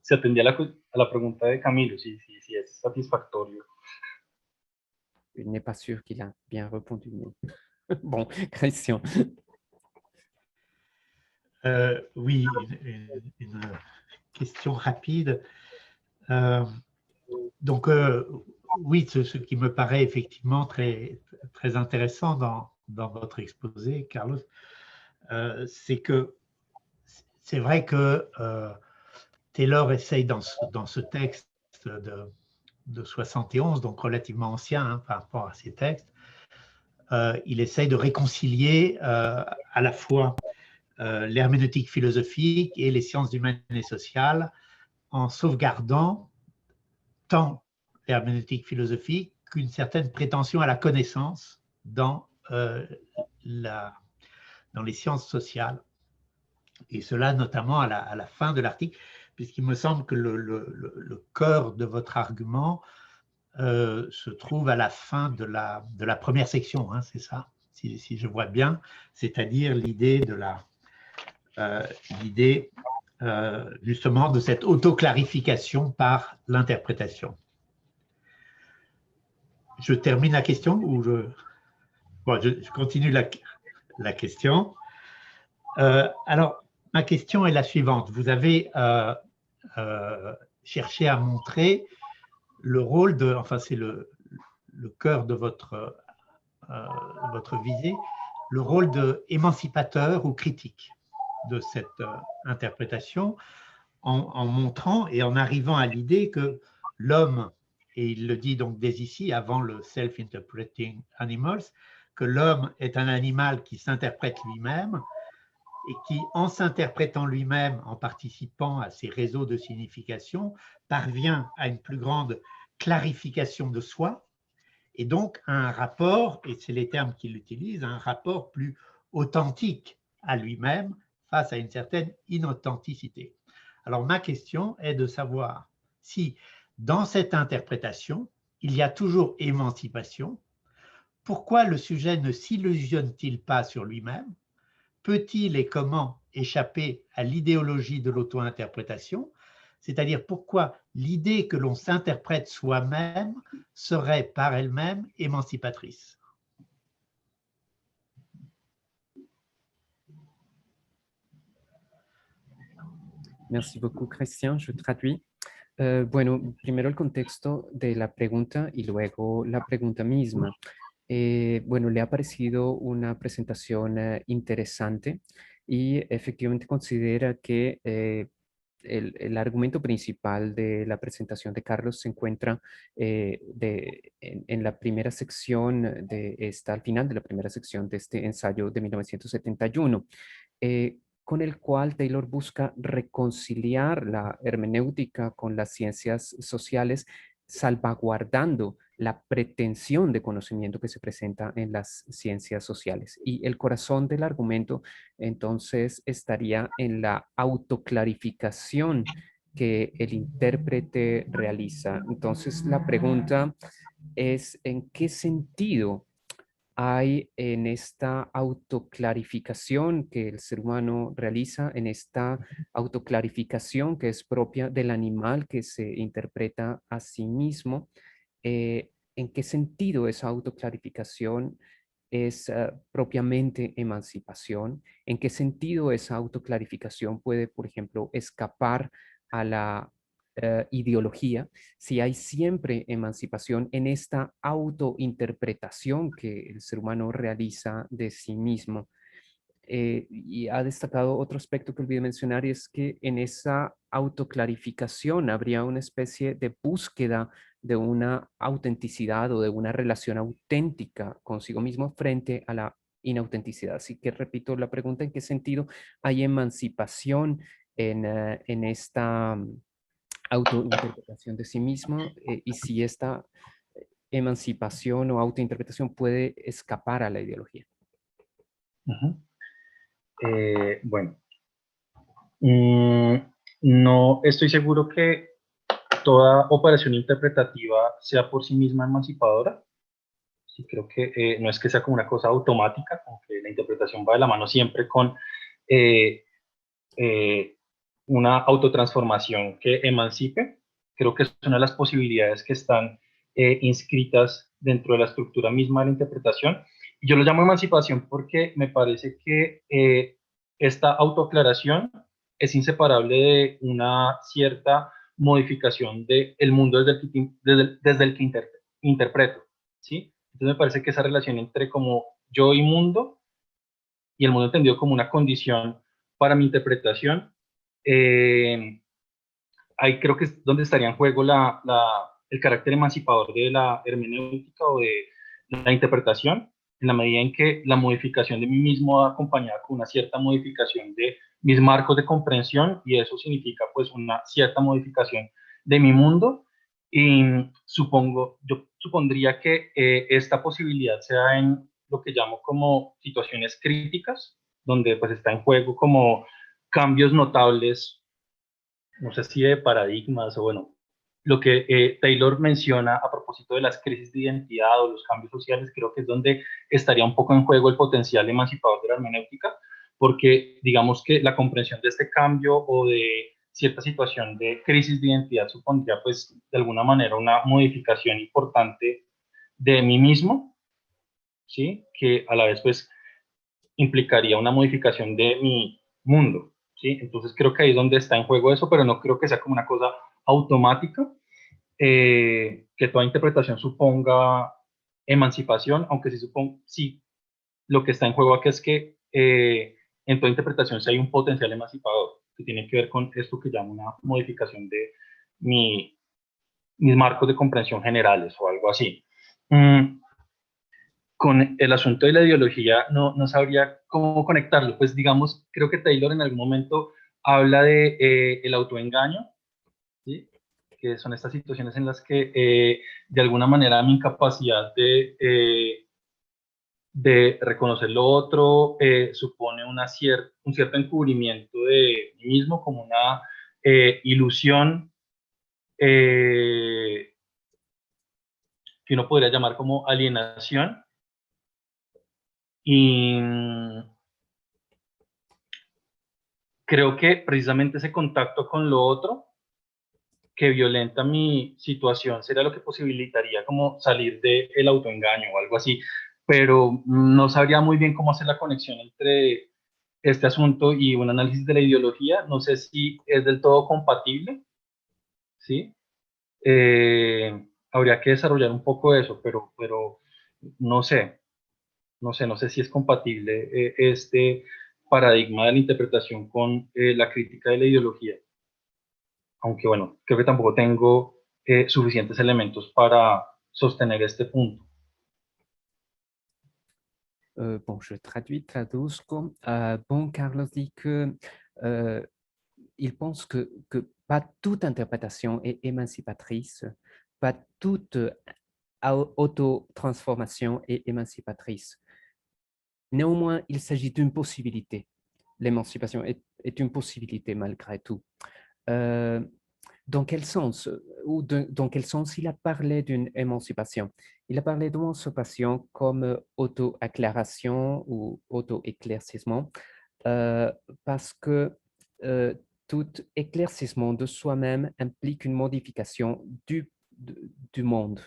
si atendía a la pregunta de Camilo, si es satisfactorio. Il n'est pas sûr qu'il a bien répondu. Mais... Bon, Christian. Oui, une question rapide. Donc, oui, ce qui me paraît effectivement très, très intéressant dans votre exposé, Carlos, c'est que c'est vrai que Taylor essaye dans ce texte de 71, donc relativement ancien hein, par rapport à ces textes, il essaye de réconcilier à la fois l'herméneutique philosophique et les sciences humaines et sociales en sauvegardant tant l'herméneutique philosophique qu'une certaine prétention à la connaissance dans les sciences sociales. Et cela notamment à la fin de l'article, puisqu'il me semble que le cœur de votre argument se trouve à la fin de la première section, hein, c'est ça, si je vois bien, c'est-à-dire l'idée de justement de cette autoclarification par l'interprétation. Je termine la question ou je continue la question. Alors, ma question est la suivante. Vous avez cherché à montrer le rôle de, enfin c'est le cœur de votre visée, le rôle de émancipateur ou critique de cette interprétation en montrant et en arrivant à l'idée que l'homme, et il le dit donc dès ici, avant le self-interpreting animals, que l'homme est un animal qui s'interprète lui-même et qui, en s'interprétant lui-même, en participant à ces réseaux de signification, parvient à une plus grande clarification de soi et donc à un rapport, et c'est les termes qu'il utilise, un rapport plus authentique à lui-même face à une certaine inauthenticité. Alors ma question est de savoir si dans cette interprétation, il y a toujours émancipation, pourquoi le sujet ne s'illusionne-t-il pas sur lui-même? Peut-il et comment échapper à l'idéologie de l'auto-interprétation? C'est-à-dire pourquoi l'idée que l'on s'interprète soi-même serait par elle-même émancipatrice? Merci beaucoup, Christian. Je traduis. Bueno, primero el contexto de la pregunta y luego la pregunta misma. Bueno, le ha parecido una presentación interesante y efectivamente considera que el argumento principal de la presentación de Carlos se encuentra en la primera sección al final de la primera sección de este ensayo de 1971. Con el cual Taylor busca reconciliar la hermenéutica con las ciencias sociales, salvaguardando la pretensión de conocimiento que se presenta en las ciencias sociales. Y el corazón del argumento, entonces, estaría en la autoclarificación que el intérprete realiza. Entonces, la pregunta es, ¿en qué sentido hay en esta autoclarificación que el ser humano realiza, en esta autoclarificación que es propia del animal que se interpreta a sí mismo? ¿En qué sentido esa autoclarificación es propiamente emancipación? ¿En qué sentido esa autoclarificación puede, por ejemplo, escapar a la ideología? Si hay siempre emancipación en esta autointerpretación que el ser humano realiza de sí mismo. Y ha destacado otro aspecto que olvidé mencionar, y es que en esa autoclarificación habría una especie de búsqueda de una autenticidad o de una relación auténtica consigo mismo frente a la inautenticidad. Así que repito la pregunta: ¿en qué sentido hay emancipación en esta autointerpretación de sí mismo? Y si esta emancipación o autointerpretación puede escapar a la ideología. Bueno, no estoy seguro que toda operación interpretativa sea por sí misma emancipadora. Sí, creo que no es que sea como una cosa automática, como que la interpretación va de la mano siempre con una autotransformación que emancipe. Creo que es una de las posibilidades que están inscritas dentro de la estructura misma de la interpretación. Y yo lo llamo emancipación porque me parece que esta autoaclaración es inseparable de una cierta modificación del mundo desde el que interpreto, ¿sí? Entonces me parece que esa relación entre como yo y mundo, y el mundo entendido como una condición para mi interpretación, ahí creo que es donde estaría en juego el carácter emancipador de la hermenéutica o de la interpretación, en la medida en que la modificación de mí mismo va acompañada con una cierta modificación de mis marcos de comprensión, y eso significa pues una cierta modificación de mi mundo. Y yo supondría que esta posibilidad sea en lo que llamo como situaciones críticas, donde pues está en juego como cambios notables, no sé si de paradigmas o bueno, lo que Taylor menciona a propósito de las crisis de identidad o los cambios sociales, creo que es donde estaría un poco en juego el potencial emancipador de la hermenéutica, porque digamos que la comprensión de este cambio o de cierta situación de crisis de identidad supondría pues de alguna manera una modificación importante de mí mismo, ¿sí? Que a la vez pues implicaría una modificación de mi mundo, ¿sí? Entonces creo que ahí es donde está en juego eso, pero no creo que sea como una cosa automática, que toda interpretación suponga emancipación, aunque sí, lo que está en juego aquí es que en toda interpretación sí hay un potencial emancipador, que tiene que ver con esto que llamo una modificación de mis marcos de comprensión generales o algo así. Con el asunto de la ideología no sabría cómo conectarlo. Pues digamos, creo que Taylor en algún momento habla de el autoengaño, ¿sí? Que son estas situaciones en las que de alguna manera mi incapacidad de reconocer lo otro supone un cierto encubrimiento de mí mismo, como una ilusión que uno podría llamar como alienación. Y creo que precisamente ese contacto con lo otro que violenta mi situación sería lo que posibilitaría como salir del autoengaño o algo así, pero no sabría muy bien cómo hacer la conexión entre este asunto y un análisis de la ideología. No sé si es del todo compatible, ¿sí? Habría que desarrollar un poco eso, pero no sé, no sé si es compatible este paradigma de la interpretación con la crítica de la ideología. Aunque bueno, creo que tampoco tengo suficientes elementos para sostener este punto. Bon, je traduis, traduzco. Bon, Carlos dit que il pense que pas toute interprétation est émancipatrice, pas toute auto-transformation est émancipatrice. Néanmoins, il s'agit d'une possibilité. L'émancipation est une possibilité malgré tout. Dans quel sens, dans quel sens il a parlé d'une émancipation? Il a parlé d'émancipation comme auto-acclaration ou auto-éclaircissement, parce que tout éclaircissement de soi-même implique une modification du monde.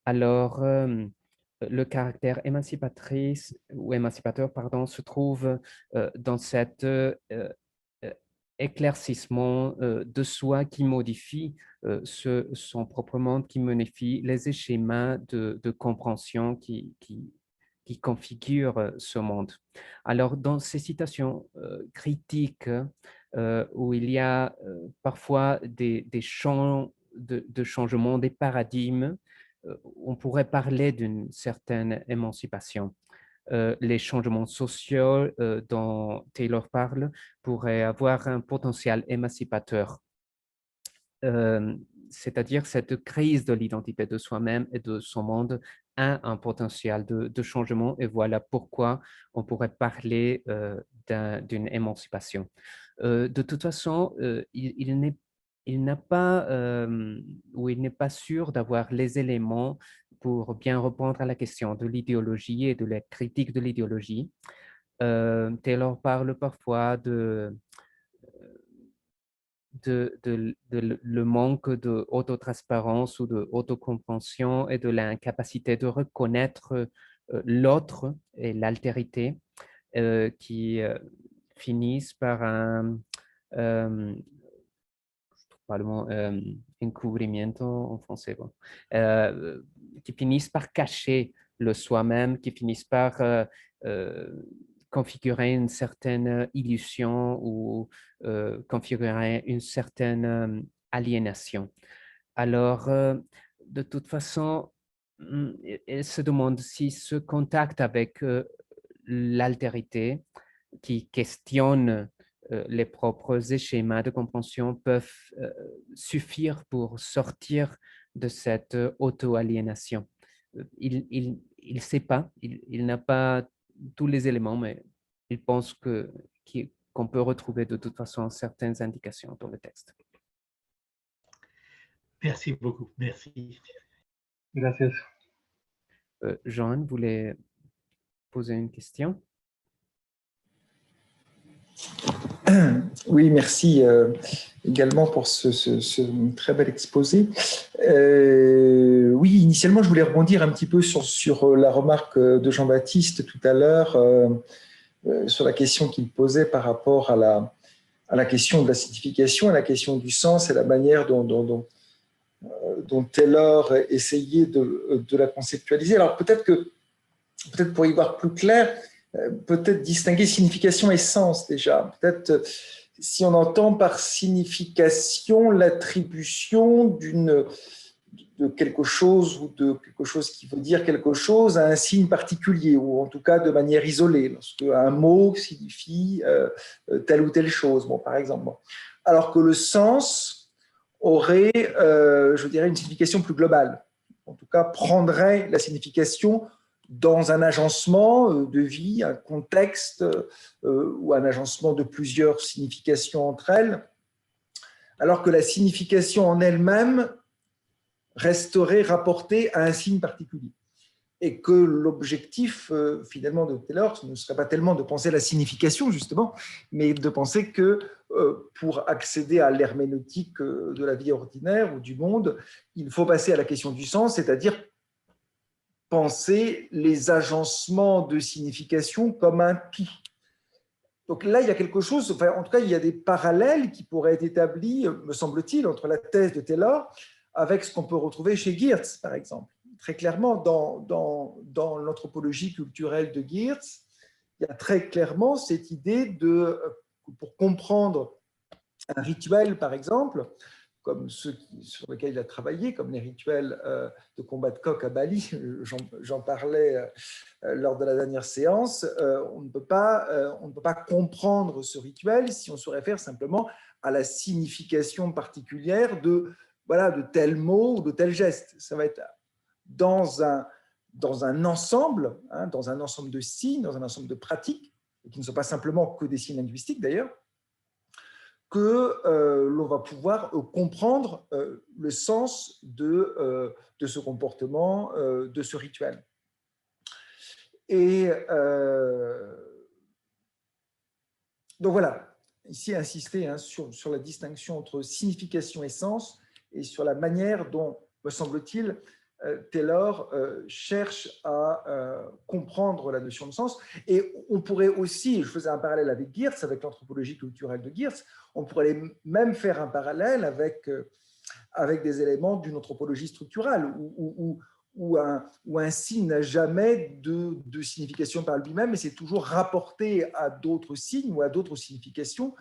Alors, le caractère émancipatrice ou émancipateur, pardon, se trouve dans cet éclaircissement de soi qui modifie son propre monde, qui modifie les schémas de compréhension qui configurent ce monde. Alors, dans ces situations critiques où il y a parfois des champs de changement des paradigmes, on pourrait parler d'une certaine émancipation. Les changements sociaux dont Taylor parle pourraient avoir un potentiel émancipateur. C'est-à-dire cette crise de l'identité de soi-même et de son monde a un potentiel de changement, et voilà pourquoi on pourrait parler d'une émancipation. De toute façon, il n'est pas ou il n'est pas sûr d'avoir les éléments pour bien répondre à la question de l'idéologie et de la critique de l'idéologie, Taylor parle parfois de le manque d'autotransparence ou d'autocompréhension et de l'incapacité de reconnaître l'autre et l'altérité qui finissent par un pas le mot, encubrimiento en français, bon, qui finissent par cacher le soi-même, qui finissent par configurer une certaine illusion ou configurer une certaine aliénation. Alors, de toute façon, elle se demande si ce contact avec l'altérité qui questionne les propres schémas de compréhension peuvent suffire pour sortir de cette auto-aliénation. Il ne sait pas, il n'a pas tous les éléments, mais il pense qu'on peut retrouver de toute façon certaines indications dans le texte. Merci beaucoup, merci. Gracias. Jean voulait poser une question? Oui, merci également pour ce très bel exposé. Oui, initialement, je voulais rebondir un petit peu sur la remarque de Jean-Baptiste tout à l'heure, sur la question qu'il posait par rapport à la question de la signification, à la question du sens et la manière dont Taylor essayait de la conceptualiser. Alors peut-être pour y voir plus clair, peut-être distinguer signification et sens déjà. Peut-être si on entend par signification l'attribution de quelque chose ou de quelque chose qui veut dire quelque chose à un signe particulier ou en tout cas de manière isolée, lorsque un mot signifie telle ou telle chose, bon, par exemple. Bon. Alors que le sens aurait, je dirais, une signification plus globale. En tout cas, prendrait la signification dans un agencement de vie, un contexte ou un agencement de plusieurs significations entre elles, alors que la signification en elle-même resterait rapportée à un signe particulier. Et que l'objectif, finalement, de Taylor, ce ne serait pas tellement de penser à la signification, justement, mais de penser que pour accéder à l'herméneutique de la vie ordinaire ou du monde, il faut passer à la question du sens, c'est-à-dire penser les agencements de signification comme un tout. Donc là, il y a quelque chose, enfin, en tout cas, il y a des parallèles qui pourraient être établis, me semble-t-il, entre la thèse de Taylor avec ce qu'on peut retrouver chez Geertz, par exemple. Très clairement, dans l'anthropologie culturelle de Geertz, il y a très clairement cette idée pour comprendre un rituel, par exemple, comme ceux sur lesquels il a travaillé, comme les rituels de combat de coq à Bali, j'en parlais lors de la dernière séance, on ne peut pas comprendre ce rituel si on se réfère simplement à la signification particulière de tel mot ou de tel geste. Ça va être dans un ensemble, dans un ensemble de signes, dans un ensemble de pratiques, qui ne sont pas simplement que des signes linguistiques d'ailleurs, que l'on va pouvoir comprendre le sens de ce comportement, de ce rituel. Et donc voilà, ici insister sur la distinction entre signification et sens et sur la manière dont, me semble-t-il, Taylor cherche à comprendre la notion de sens. Et on pourrait aussi, je faisais un parallèle avec Geertz, avec l'anthropologie culturelle de Geertz, on pourrait même faire un parallèle avec des éléments d'une anthropologie structurale, où un signe n'a jamais de signification par lui-même, mais c'est toujours rapporté à d'autres signes ou à d'autres significations,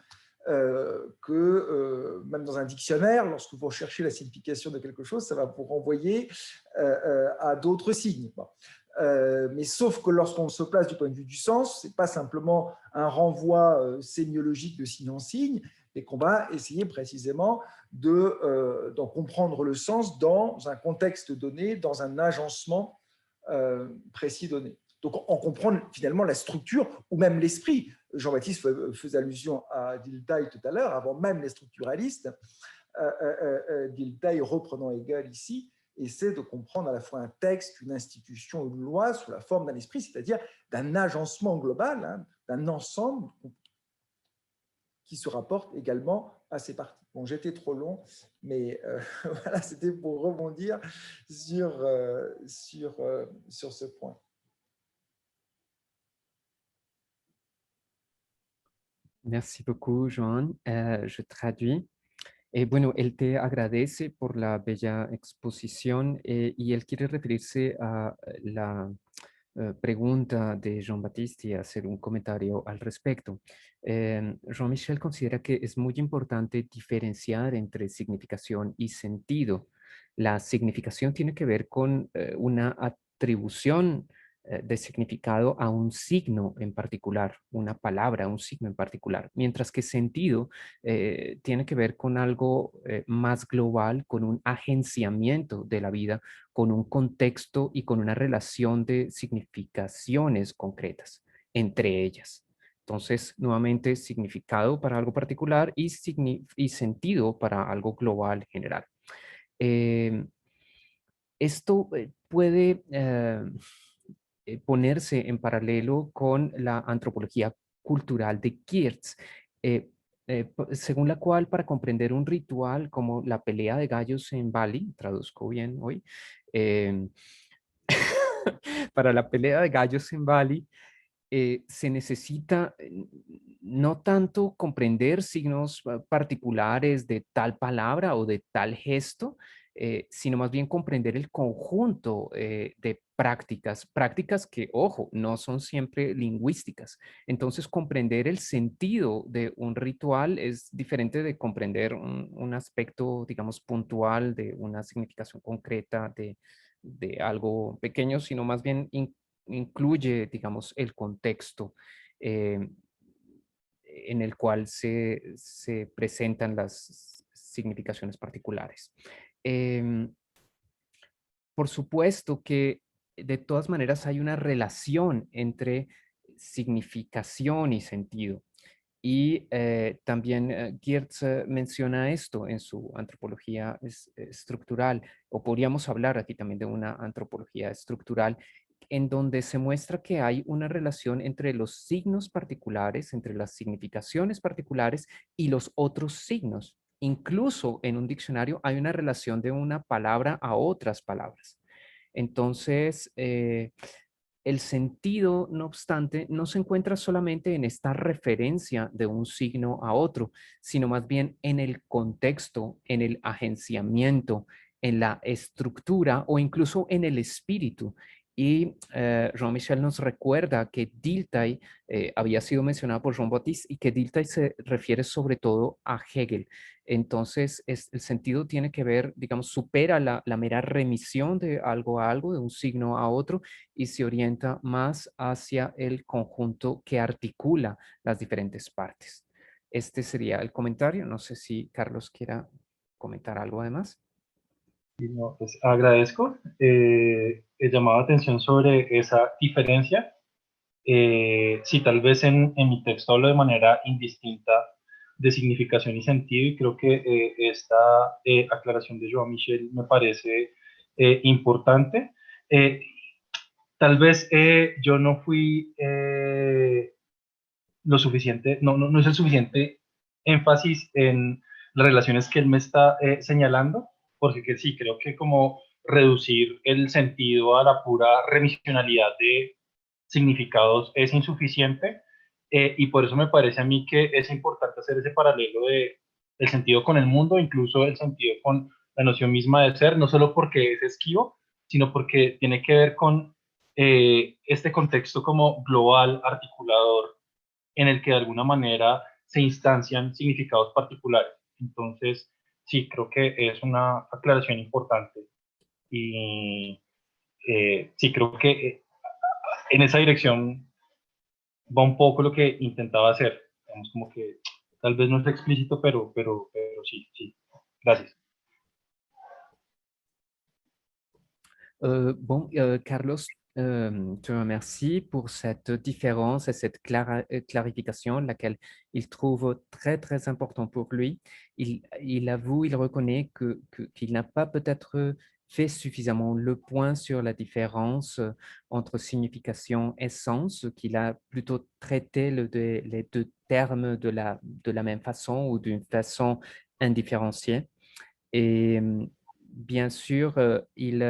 que même dans un dictionnaire, lorsque vous recherchez la signification de quelque chose, ça va vous renvoyer à d'autres signes. Bon. Mais sauf que lorsqu'on se place du point de vue du sens, ce n'est pas simplement un renvoi sémiologique de signe en signe, et qu'on va essayer précisément d'en comprendre le sens dans un contexte donné, dans un agencement précis donné. Donc, on comprend finalement la structure ou même l'esprit. Jean-Baptiste faisait allusion à Dilthey tout à l'heure, avant même les structuralistes, Dilthey reprenant Hegel ici, essaie de comprendre à la fois un texte, une institution, une loi sous la forme d'un esprit, c'est-à-dire d'un agencement global, hein, d'un ensemble qui se rapporte également à ces parties. Bon, j'étais trop long, mais voilà, c'était pour rebondir sur ce point. Merci beaucoup, Joan. Je traduis. Bueno, él te agradece por la bella exposición y él quiere referirse a la pregunta de Jean-Baptiste y hacer un comentario al respecto. Jean-Michel considera que es muy importante diferenciar entre significación y sentido. La significación tiene que ver con una atribución de significado a un signo en particular, una palabra, un signo en particular, mientras que sentido tiene que ver con algo más global, con un agenciamiento de la vida, con un contexto y con una relación de significaciones concretas entre ellas. Entonces, nuevamente, significado para algo particular y sentido para algo global general. Esto puede ponerse en paralelo con la antropología cultural de Geertz, según la cual para comprender un ritual como la pelea de gallos en Bali, traduzco bien hoy, para la pelea de gallos en Bali, se necesita no tanto comprender signos particulares de tal palabra o de tal gesto, sino más bien comprender el conjunto de prácticas que, ojo, no son siempre lingüísticas. Entonces, comprender el sentido de un ritual es diferente de comprender un aspecto, digamos, puntual de una significación concreta de algo pequeño, sino más bien incluye, digamos, el contexto en el cual se presentan las significaciones particulares. Por supuesto que de todas maneras hay una relación entre significación y sentido. Y también Geertz menciona esto en su antropología estructural, o podríamos hablar aquí también de una antropología estructural, en donde se muestra que hay una relación entre los signos particulares, entre las significaciones particulares y los otros signos. Incluso en un diccionario hay una relación de una palabra a otras palabras. Entonces, el sentido, no obstante, no se encuentra solamente en esta referencia de un signo a otro, sino más bien en el contexto, en el agenciamiento, en la estructura o incluso en el espíritu. Y Jean-Michel nos recuerda que Dilthey había sido mencionado por Jean-Baptiste y que Dilthey se refiere sobre todo a Hegel. Entonces, el sentido tiene que ver, digamos, supera la mera remisión de algo a algo, de un signo a otro, y se orienta más hacia el conjunto que articula las diferentes partes. Este sería el comentario. No sé si Carlos quiera comentar algo además. No, pues agradezco. He llamado atención sobre esa diferencia. Sí, tal vez en mi texto hablo de manera indistinta de significación y sentido, y creo que esta aclaración de Joan Michel me parece importante. Tal vez yo no fui lo suficiente, no es el suficiente énfasis en las relaciones que él me está señalando, porque que sí, creo que como reducir el sentido a la pura remisionalidad de significados es insuficiente, y por eso me parece a mí que es importante hacer ese paralelo de el sentido con el mundo, incluso el sentido con la noción misma de ser, no solo porque es esquivo, sino porque tiene que ver con este contexto como global, articulador, en el que de alguna manera se instancian significados particulares. Entonces, sí, creo que es una aclaración importante. Y sí, creo que en esa dirección va un poco lo que intentaba hacer. Digamos, como que tal vez no es explícito, pero sí, sí. Gracias. Carlos, te remercie pour cette différence et cette clarification, laquelle il trouve très, très important pour lui. Il avoue, il reconnaît qu'il n'a pas peut-être fait suffisamment le point sur la différence entre signification et sens, qu'il a plutôt traité les deux termes de la même façon ou d'une façon indifférenciée. Et bien sûr, il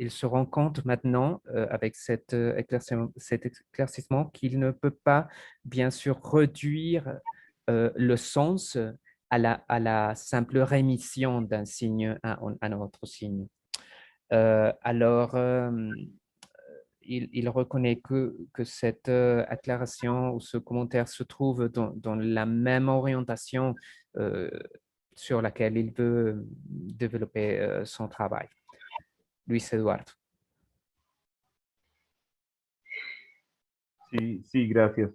se rend compte maintenant, avec cet éclaircissement, qu'il ne peut pas, bien sûr, réduire le sens à la simple rémission d'un signe à un autre signe. Alors, il reconnaît que cette acclaration ou ce commentaire se trouve dans la même orientation sur laquelle il veut développer son travail. Luis Eduardo. Sí, sí, gracias.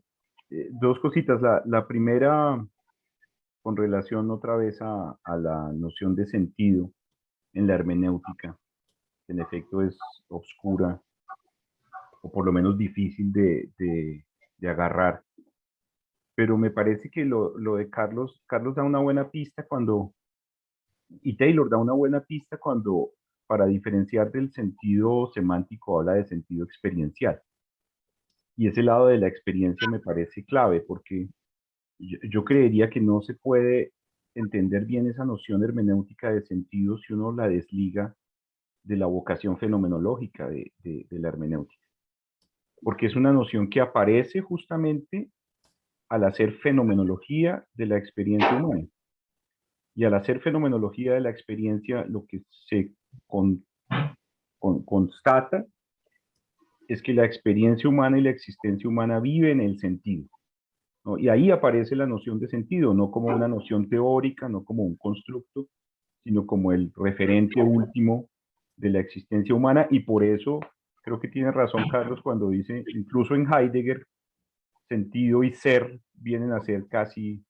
Dos cositas. La primera, con relación otra vez a la noción de sentido en la hermenéutica, que en efecto es obscura, o por lo menos difícil de agarrar. Pero me parece que lo de Carlos da una buena pista cuando, y Taylor da una buena pista cuando, para diferenciar del sentido semántico, habla de sentido experiencial. Y ese lado de la experiencia me parece clave, porque yo creería que no se puede entender bien esa noción hermenéutica de sentido si uno la desliga de la vocación fenomenológica de la hermenéutica. Porque es una noción que aparece justamente al hacer fenomenología de la experiencia humana. Y al hacer fenomenología de la experiencia, lo que se constata es que la experiencia humana y la existencia humana viven el sentido, ¿no? Y ahí aparece la noción de sentido, no como una noción teórica, no como un constructo, sino como el referente último de la existencia humana. Y por eso creo que tiene razón Carlos cuando dice, incluso en Heidegger, sentido y ser vienen a ser casi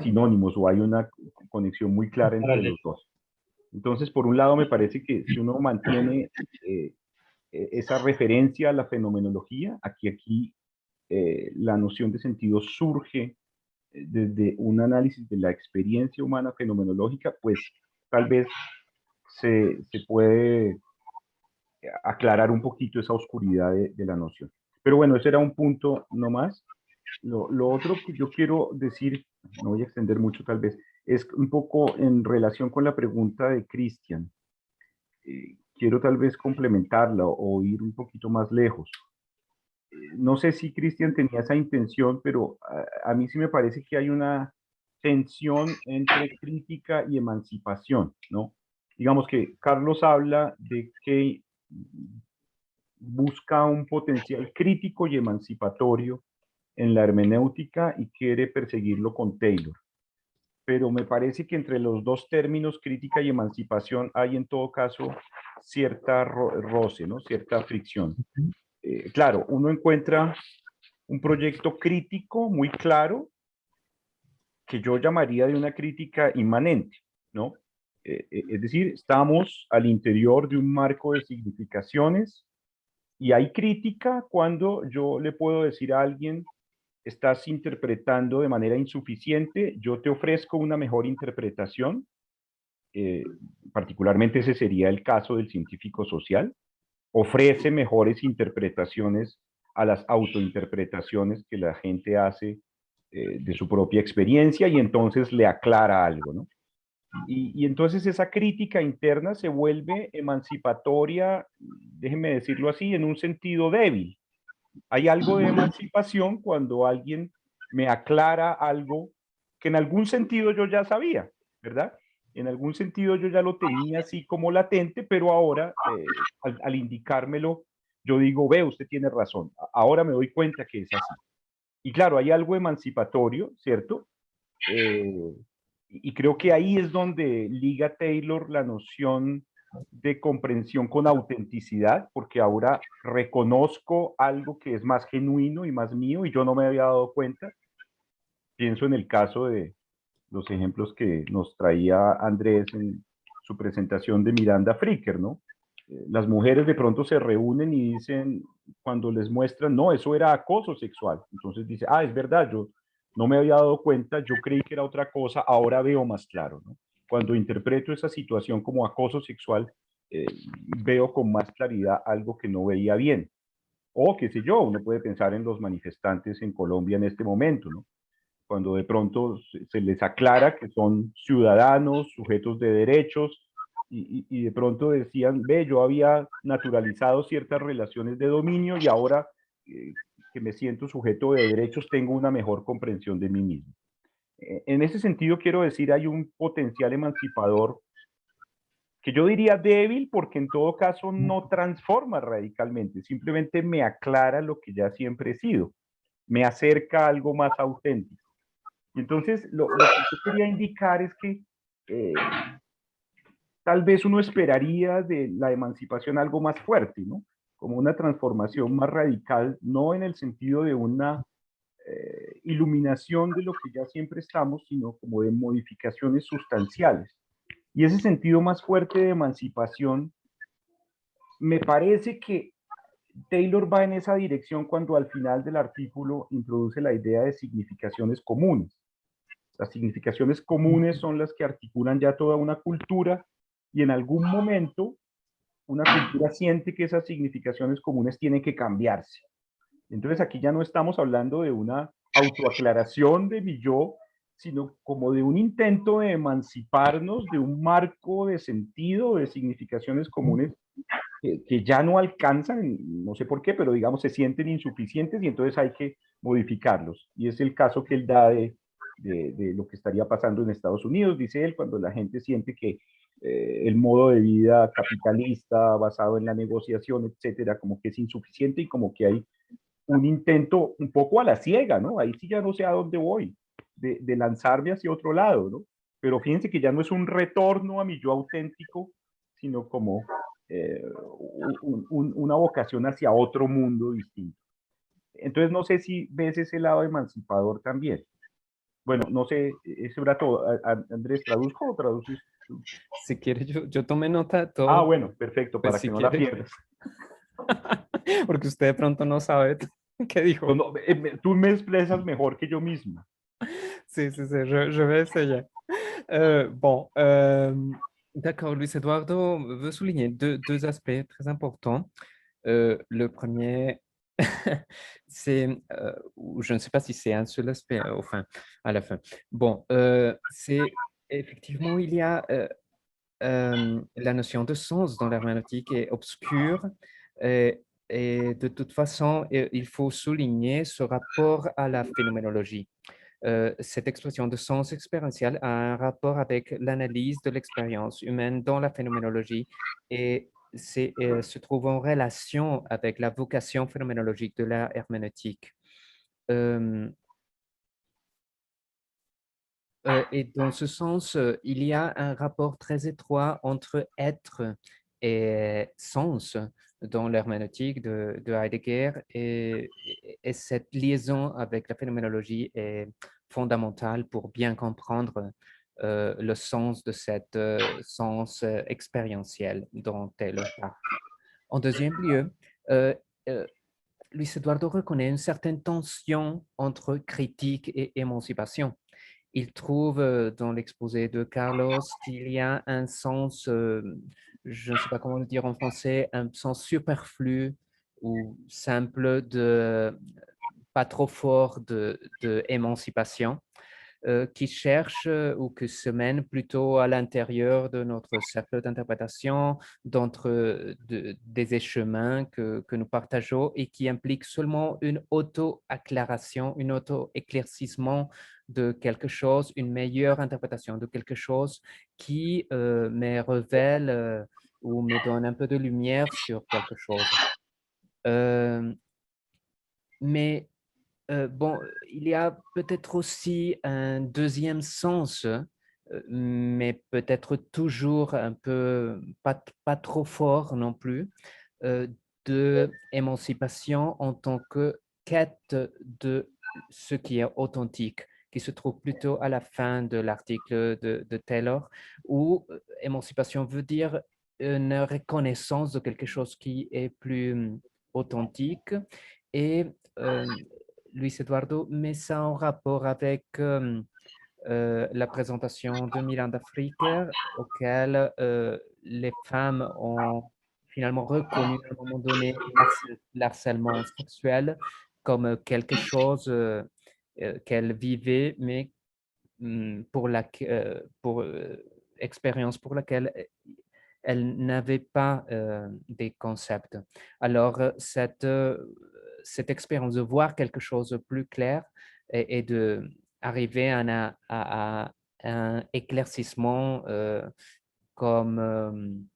sinónimos, o hay una conexión muy clara entre los dos. Entonces, por un lado, me parece que si uno mantiene esa referencia a la fenomenología, aquí la noción de sentido surge desde un análisis de la experiencia humana fenomenológica, pues tal vez se puede aclarar un poquito esa oscuridad de la noción. Pero bueno, ese era un punto no más. Lo otro que yo quiero decir, no voy a extender mucho tal vez, es un poco en relación con la pregunta de Cristian. Quiero tal vez complementarla o ir un poquito más lejos. No sé si Cristian tenía esa intención, pero a mí sí me parece que hay una tensión entre crítica y emancipación, ¿no? Digamos que Carlos habla de que busca un potencial crítico y emancipatorio en la hermenéutica y quiere perseguirlo con Taylor. Pero me parece que entre los dos términos, crítica y emancipación, hay en todo caso cierta roce, ¿no? Cierta fricción. Claro, uno encuentra un proyecto crítico muy claro que yo llamaría de una crítica inmanente, ¿no? Es decir, estamos al interior de un marco de significaciones y hay crítica cuando yo le puedo decir a alguien, estás interpretando de manera insuficiente, yo te ofrezco una mejor interpretación, particularmente ese sería el caso del científico social, ofrece mejores interpretaciones a las autointerpretaciones que la gente hace de su propia experiencia y entonces le aclara algo, ¿no? Y entonces esa crítica interna se vuelve emancipatoria, déjenme decirlo así, en un sentido débil. Hay algo de emancipación cuando alguien me aclara algo que en algún sentido yo ya sabía, ¿verdad? En algún sentido yo ya lo tenía así como latente, pero ahora al indicármelo, yo digo, ve, usted tiene razón, ahora me doy cuenta que es así. Y claro, hay algo emancipatorio, ¿cierto? Y creo que ahí es donde liga Taylor la noción de comprensión con autenticidad, porque ahora reconozco algo que es más genuino y más mío y yo no me había dado cuenta. Pienso en el caso de los ejemplos que nos traía Andrés en su presentación de Miranda Fricker, ¿no? Las mujeres de pronto se reúnen y dicen, cuando les muestran, no, eso era acoso sexual. Entonces dice, ah, es verdad, yo no me había dado cuenta, yo creí que era otra cosa, ahora veo más claro, ¿no? cuando interpreto esa situación como acoso sexual, veo con más claridad algo que no veía bien. O qué sé yo, uno puede pensar en los manifestantes en Colombia en este momento, ¿no? Cuando de pronto se les aclara que son ciudadanos, sujetos de derechos, y de pronto decían, ve, yo había naturalizado ciertas relaciones de dominio y ahora que me siento sujeto de derechos tengo una mejor comprensión de mí mismo. En ese sentido, quiero decir, hay un potencial emancipador que yo diría débil porque en todo caso no transforma radicalmente, simplemente me aclara lo que ya siempre he sido, me acerca a algo más auténtico. Y entonces lo que yo quería indicar es que tal vez uno esperaría de la emancipación algo más fuerte, ¿no? Como una transformación más radical, no en el sentido de una iluminación de lo que ya siempre estamos, sino como de modificaciones sustanciales. Y ese sentido más fuerte de emancipación, me parece que Taylor va en esa dirección cuando al final del artículo introduce la idea de significaciones comunes. Las significaciones comunes son las que articulan ya toda una cultura y en algún momento una cultura siente que esas significaciones comunes tienen que cambiarse. Entonces aquí ya no estamos hablando de una autoaclaración de mi yo, sino como de un intento de emanciparnos de un marco de sentido, de significaciones comunes que ya no alcanzan, no sé por qué, pero digamos se sienten insuficientes y entonces hay que modificarlos. Y es el caso que él da de lo que estaría pasando en Estados Unidos, dice él, cuando la gente siente que el modo de vida capitalista basado en la negociación, etcétera, como que es insuficiente y como que hay un intento un poco a la ciega, ¿no? Ahí sí ya no sé a dónde voy, de lanzarme hacia otro lado, ¿no? Pero fíjense que ya no es un retorno a mi yo auténtico, sino como una vocación hacia otro mundo distinto. Entonces no sé si ves ese lado emancipador también. Bueno, no sé, eso era todo. Andrés, ¿traduzco o traduces tú? Si quiere, yo tomé nota de Ah, todo, bueno, perfecto, pues para que si no la quiere, pierdas. porque usted de pronto no sabe qué dijo. No, tú me expresas mejor que yo misma. Si, si, si, je vais essayer. Bon, d'accord, Luis Eduardo veut souligner deux aspects très importants. Le premier, c'est, ou je ne sais pas si c'est un seul aspect, enfin, à la fin. Bon, c'est effectivement, il y a la notion de sens dans l'herméneutique est obscure. Et de toute façon, il faut souligner ce rapport à la phénoménologie. Cette expression de sens expérientiel a un rapport avec l'analyse de l'expérience humaine dans la phénoménologie et se trouve en relation avec la vocation phénoménologique de la herméneutique. Et dans ce sens, il y a un rapport très étroit entre être et sens dans l'herméneutique de Heidegger et cette liaison avec la phénoménologie est fondamentale pour bien comprendre le sens de cet sens expérientiel dont Taylor parle. En deuxième lieu, euh, Luis Eduardo reconnaît une certaine tension entre critique et émancipation. Il trouve dans l'exposé de Carlos qu'il y a un sens, je ne sais pas comment le dire en français, un sens superflu ou simple pas trop fort de émancipation qui cherche ou qui se mène plutôt à l'intérieur de notre cercle d'interprétation, des échemins que nous partageons et qui implique seulement une auto-acclaration, un auto-éclaircissement de quelque chose, une meilleure interprétation de quelque chose qui me révèle ou me donne un peu de lumière sur quelque chose. Mais bon, il y a peut-être aussi un deuxième sens, mais peut-être toujours un peu pas trop fort non plus, de émancipation en tant que quête de ce qui est authentique, qui se trouve plutôt à la fin de l'article de Taylor, où émancipation veut dire une reconnaissance de quelque chose qui est plus authentique et Luis Eduardo met ça en rapport avec la présentation de Miranda Fricker, auquel les femmes ont finalement reconnu à un moment donné l'harcèlement sexuel comme quelque chose qu'elles vivaient, mais pour expérience pour laquelle elles n'avaient pas des concepts. Alors, cette expérience de voir quelque chose de plus clair et d'arriver à un éclaircissement comme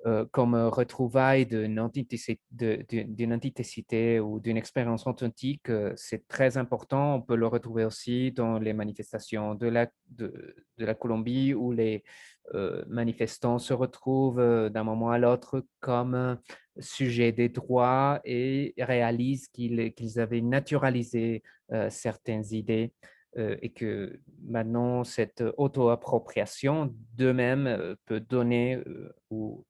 retrouvaille d'une authenticité ou d'une expérience authentique, c'est très important. On peut le retrouver aussi dans les manifestations de la Colombie, où les manifestants se retrouvent d'un moment à l'autre comme sujet des droits et réalisent qu'ils avaient naturalisé certaines idées. Et que maintenant, cette auto-appropriation d'eux-mêmes peut donner ou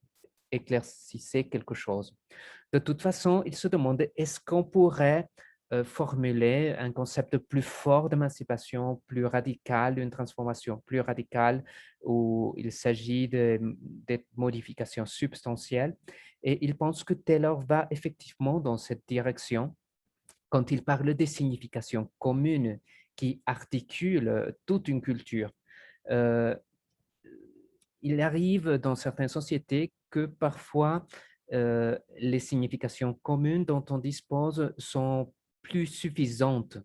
éclaircissait quelque chose. De toute façon, il se demandait, est-ce qu'on pourrait formuler un concept plus fort d'émancipation, plus radical, une transformation plus radicale, où il s'agit de modifications substantielles. Et il pense que Taylor va effectivement dans cette direction quand il parle des significations communes qui articulent toute une culture. Il arrive dans certaines sociétés que parfois les significations communes dont on dispose sont plus suffisantes,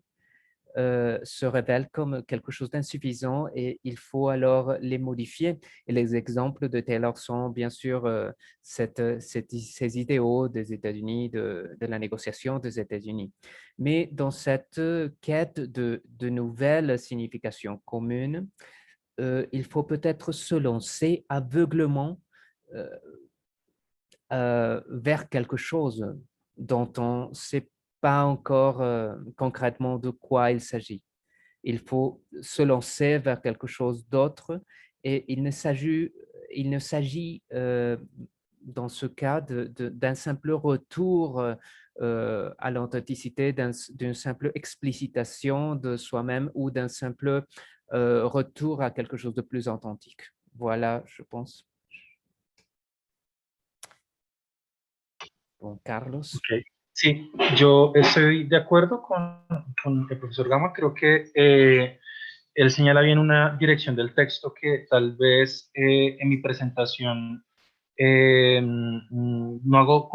se révèlent comme quelque chose d'insuffisant et il faut alors les modifier. Et les exemples de Taylor sont bien sûr ces idéaux des États-Unis, de la négociation des États-Unis. Mais dans cette quête de nouvelles significations communes, il faut peut-être se lancer aveuglement vers quelque chose dont on ne sait pas encore concrètement de quoi il s'agit. Il faut se lancer vers quelque chose d'autre et il ne s'agit dans ce cas d'un simple retour à l'authenticité, d'une simple explicitation de soi-même ou d'un simple retour à quelque chose de plus authentique. Voilà, je pense. Bon, Carlos. Okay. Sí, yo estoy de acuerdo con el profesor Gama. Creo que él señala bien una dirección del texto que tal vez en mi presentación no hago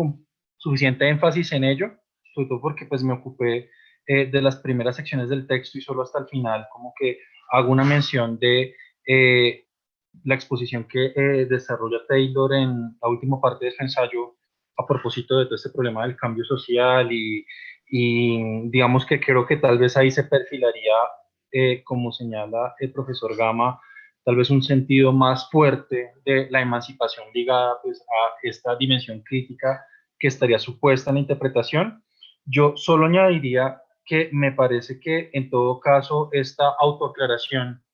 suficiente énfasis en ello, sobre todo porque pues me ocupé de las primeras secciones del texto y solo hasta el final como que hago una mención de la exposición que desarrolla Taylor en la última parte de su ensayo a propósito de todo este problema del cambio social y digamos que creo que tal vez ahí se perfilaría, como señala el profesor Gama, tal vez un sentido más fuerte de la emancipación ligada pues, a esta dimensión crítica que estaría supuesta en la interpretación. Yo solo añadiría que me parece que en todo caso esta autoaclaración,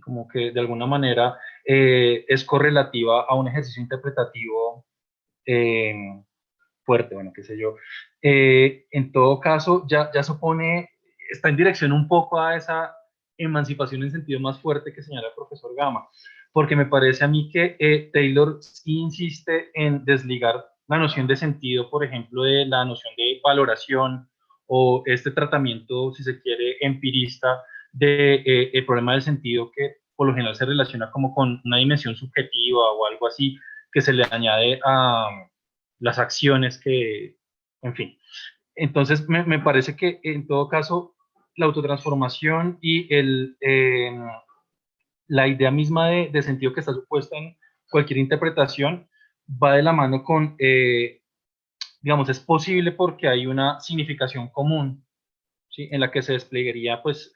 como que de alguna manera es correlativa a un ejercicio interpretativo fuerte, bueno, qué sé yo. En todo caso, ya supone, está en dirección un poco a esa emancipación en sentido más fuerte que señala el profesor Gama, porque me parece a mí que Taylor sí insiste en desligar la noción de sentido, por ejemplo, de la noción de valoración o este tratamiento, si se quiere, empirista de el problema del sentido que por lo general se relaciona como con una dimensión subjetiva o algo así que se le añade a las acciones que, en fin. Entonces, me parece que en todo caso, la autotransformación y la idea misma de sentido que está supuesta en cualquier interpretación va de la mano con, digamos, es posible porque hay una significación común, ¿sí? En la que se desplegaría, pues,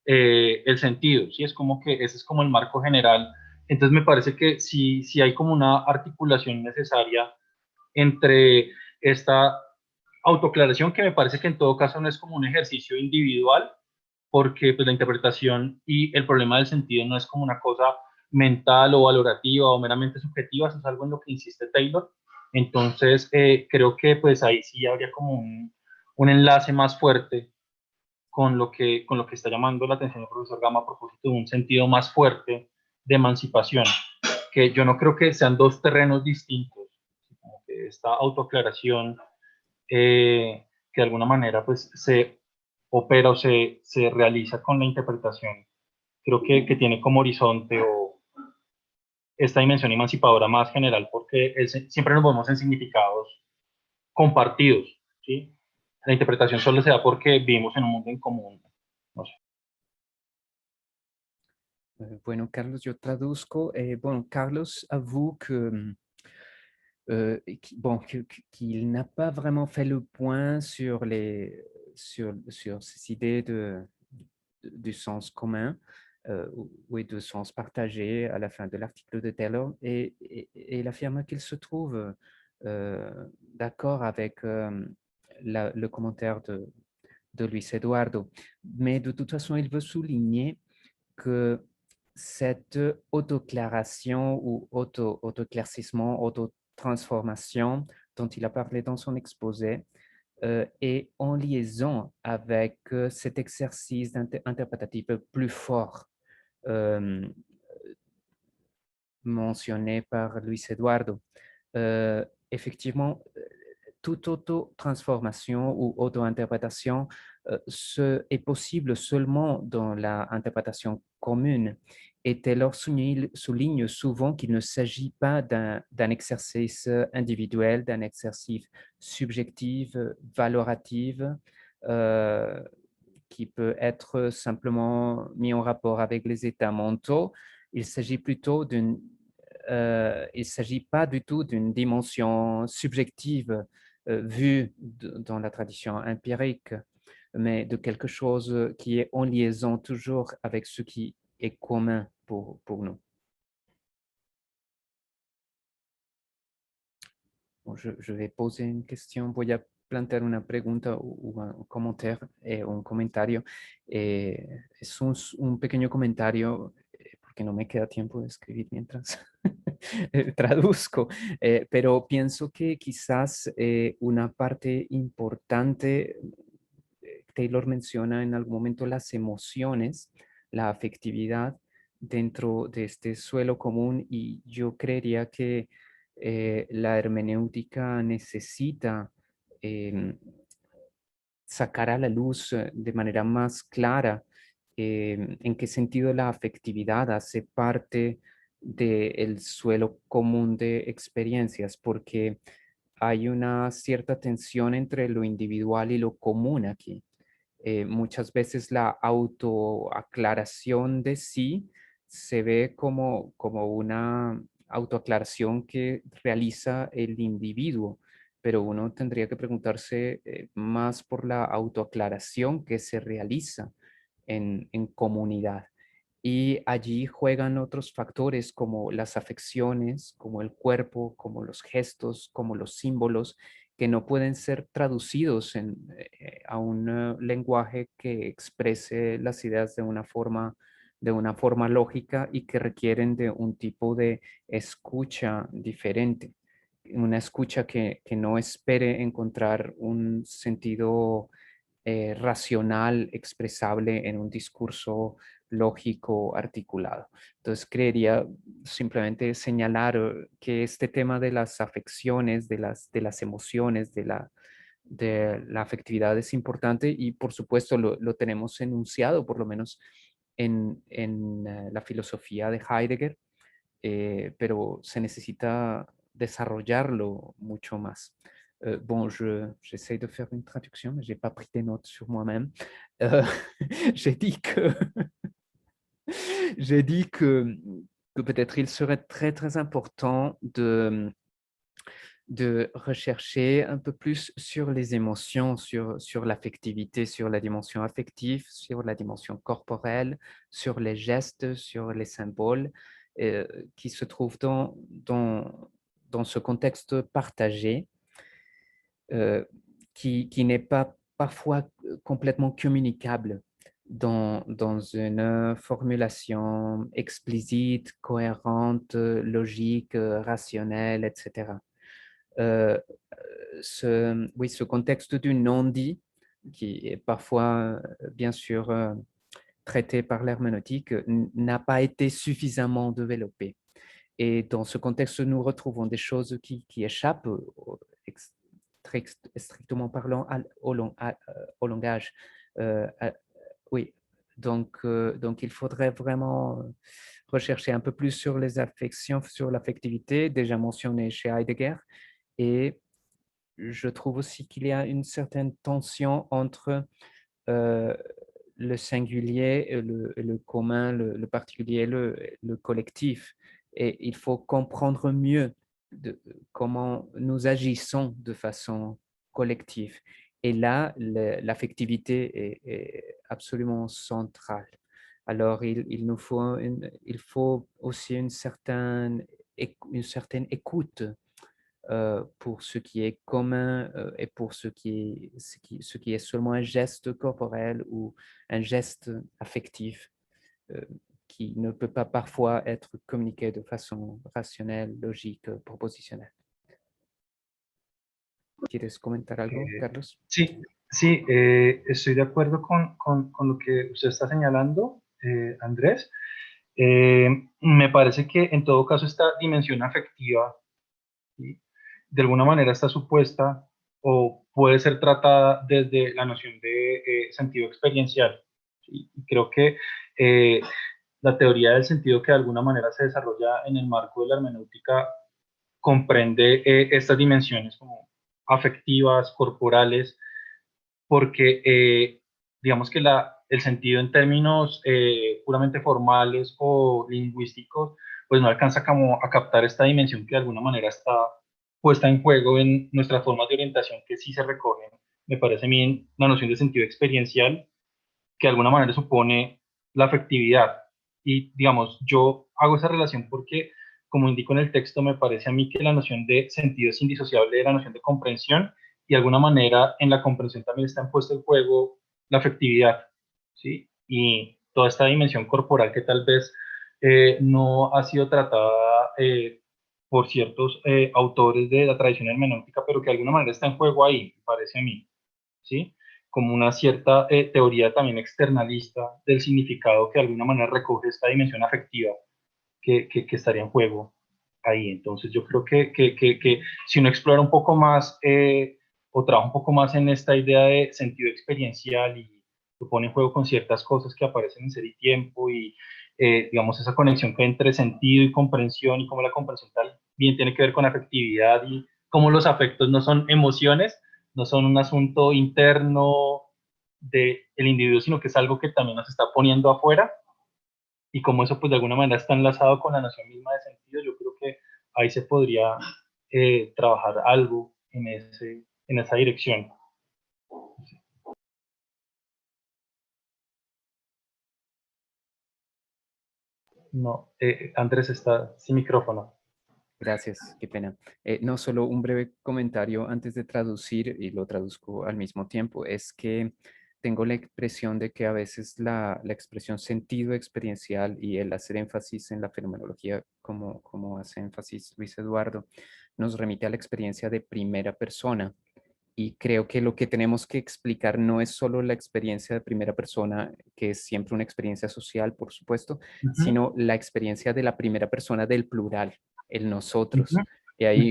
el sentido, ¿sí? Es como que ese es como el marco general. Entonces, me parece que si hay como una articulación necesaria entre esta autoclaración, que me parece que en todo caso no es como un ejercicio individual, porque pues, la interpretación y el problema del sentido no es como una cosa mental o valorativa o meramente subjetiva, eso es algo en lo que insiste Taylor. Entonces, creo que pues ahí sí habría como un enlace más fuerte con lo que está llamando la atención el profesor Gama a propósito de un sentido más fuerte de emancipación, que yo no creo que sean dos terrenos distintos, como que esta autoaclaración que de alguna manera pues se opera o se realiza con la interpretación, creo que tiene como horizonte o esta dimensión emancipadora más general, porque siempre nos movemos en significados compartidos, ¿sí? La interpretación solo se da porque vivimos en un mundo en común. No sé. Bueno, Carlos, yo traduzco. Bon, Carlos avoue que, bon, qu'il n'a pas vraiment fait le point sur, sur ces idées du sens commun ou de sens partagé à la fin de l'article de Taylor, et il affirme qu'il se trouve d'accord avec le commentaire de Luis Eduardo. Mais de toute façon, il veut souligner que cette autoclaration ou autoclaircissement, autotransformation dont il a parlé dans son exposé est en liaison avec cet exercice interprétatif plus fort mentionné par Luis Eduardo. Effectivement, toute auto-transformation ou auto-interprétation est possible seulement dans l'interprétation commune. Et Taylor souligne souvent qu'il ne s'agit pas d'un exercice individuel, d'un exercice subjectif, valoratif, qui peut être simplement mis en rapport avec les états mentaux. Il s'agit plutôt il ne s'agit pas du tout d'une dimension subjective vue dans la tradition empirique, mais de quelque chose qui est en liaison toujours avec ce qui est commun pour nous. Bon, je vais poser une question, voy a plantear una pregunta o un comentario. Es un pequeño comentario, porque no me queda tiempo de escribir mientras traduzco, pero pienso que quizás una parte importante, Taylor menciona en algún momento las emociones, la afectividad dentro de este suelo común, y yo creería que la hermenéutica necesita sacar a la luz de manera más clara en qué sentido la afectividad hace parte del suelo común de experiencias, porque hay una cierta tensión entre lo individual y lo común aquí. Muchas veces la autoaclaración de sí se ve como una autoaclaración que realiza el individuo, pero uno tendría que preguntarse más por la autoaclaración que se realiza en comunidad. Y allí juegan otros factores como las afecciones, como el cuerpo, como los gestos, como los símbolos, que no pueden ser traducidos a un lenguaje que exprese las ideas de una forma lógica, y que requieren de un tipo de escucha diferente. Una escucha que no espere encontrar un sentido racional expresable en un discurso lógico articulado. Entonces, creería simplemente señalar que este tema de las afecciones, de las emociones, de la afectividad es importante, y por supuesto lo tenemos enunciado, por lo menos en la filosofía de Heidegger, pero se necesita desarrollarlo mucho más. Bon, j'essaie de faire une traduction, mais je n'ai pas pris des notes sur moi-même. J'ai dit que, j'ai dit que peut-être il serait très, très important de rechercher un peu plus sur les émotions, sur l'affectivité, sur la dimension affective, sur la dimension corporelle, sur les gestes, sur les symboles qui se trouvent dans ce contexte partagé, qui n'est pas parfois complètement communicable dans une formulation explicite, cohérente, logique, rationnelle, etc. Ce contexte du non-dit qui est parfois, bien sûr, traité par l'herméneutique, n'a pas été suffisamment développé. Et dans ce contexte, nous retrouvons des choses qui échappent, très strictement parlant, au langage. Oui, donc il faudrait vraiment rechercher un peu plus sur les affections, sur l'affectivité, déjà mentionné chez Heidegger. Et je trouve aussi qu'il y a une certaine tension entre le singulier, le commun, le particulier, le collectif. Et il faut comprendre mieux comment nous agissons de façon collective. Et là, l'affectivité est absolument centrale. Alors, il nous faut, il faut aussi une certaine écoute pour ce qui est commun et pour ce qui est seulement un geste corporel ou un geste affectif qui ne peut pas parfois être communiqué de façon rationnelle, logique, propositionnelle. ¿Quieres comentar algo, Carlos? Sí, sí, estoy de acuerdo con lo que usted está señalando, Andrés. Me parece que en todo caso esta dimensión afectiva, ¿sí?, de alguna manera está supuesta o puede ser tratada desde la noción de sentido experiencial. ¿Sí? Y creo que la teoría del sentido, que de alguna manera se desarrolla en el marco de la hermenéutica, comprende estas dimensiones como afectivas, corporales, porque digamos que el sentido en términos puramente formales o lingüísticos, pues no alcanza como a captar esta dimensión que de alguna manera está puesta en juego en nuestras formas de orientación, que sí se recogen, me parece a mí, en la noción de sentido experiencial, que de alguna manera supone la afectividad. Y digamos, yo hago esa relación porque, como indico en el texto, me parece a mí que la noción de sentido es indisociable de la noción de comprensión, y de alguna manera en la comprensión también está puesto en juego la afectividad, ¿sí? Y toda esta dimensión corporal que tal vez no ha sido tratada por ciertos autores de la tradición hermenéutica, pero que de alguna manera está en juego ahí, me parece a mí, ¿sí? Como una cierta teoría también externalista del significado que de alguna manera recoge esta dimensión afectiva que estaría en juego ahí. Entonces yo creo que si uno explora un poco más o trabaja un poco más en esta idea de sentido experiencial y lo pone en juego con ciertas cosas que aparecen en Ser y Tiempo, y digamos esa conexión que hay entre sentido y comprensión, y cómo la comprensión también tiene que ver con afectividad, y cómo los afectos no son emociones, no son un asunto interno del individuo, sino que es algo que también nos está poniendo afuera, y como eso pues de alguna manera está enlazado con la noción misma de sentido. Yo creo que ahí se podría trabajar algo en esa dirección. No, Andrés está sin micrófono. Gracias, qué pena. No, solo un breve comentario antes de traducir, y lo traduzco al mismo tiempo, es que tengo la impresión de que a veces la expresión sentido experiencial y el hacer énfasis en la fenomenología, como hace énfasis Luis Eduardo, nos remite a la experiencia de primera persona. Y creo que lo que tenemos que explicar no es solo la experiencia de primera persona, que es siempre una experiencia social, por supuesto, sino la experiencia de la primera persona del plural, el nosotros. Y ahí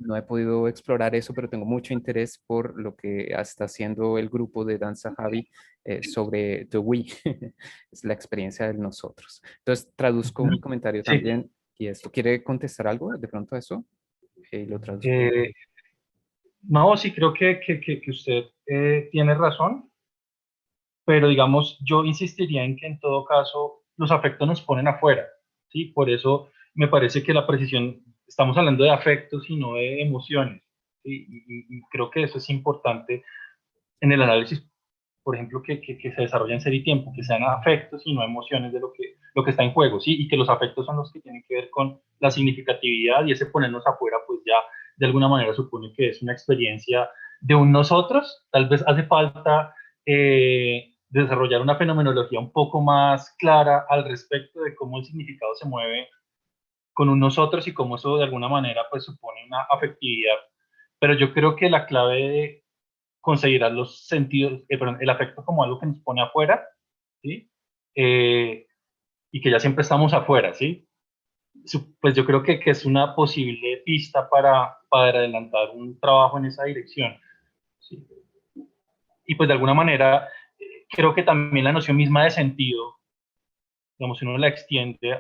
no he podido explorar eso, pero tengo mucho interés por lo que está haciendo el grupo de Danza Javi sobre The We, es la experiencia del nosotros. Entonces, traduzco mi comentario también. Y esto, ¿quiere contestar algo de pronto a eso? Lo traduzco. No, sí, creo que usted tiene razón, pero digamos, yo insistiría en que en todo caso los afectos nos ponen afuera, ¿sí? Por eso me parece que la precisión, estamos hablando de afectos y no de emociones, ¿sí? Y creo que eso es importante en el análisis, por ejemplo, que se desarrolla en Ser y Tiempo, que sean afectos y no emociones de lo que está en juego, ¿sí? Y que los afectos son los que tienen que ver con la significatividad, y ese ponernos afuera, pues ya de alguna manera supone que es una experiencia de un nosotros. Tal vez hace falta desarrollar una fenomenología un poco más clara al respecto de cómo el significado se mueve con un nosotros, y cómo eso de alguna manera pues supone una afectividad. Pero yo creo que la clave considerar los sentidos, perdón, el afecto como algo que nos pone afuera, ¿sí? Y que ya siempre estamos afuera, ¿sí? Pues yo creo que es una posible pista para adelantar un trabajo en esa dirección, ¿sí? Y pues de alguna manera, creo que también la noción misma de sentido, digamos, si uno la extiende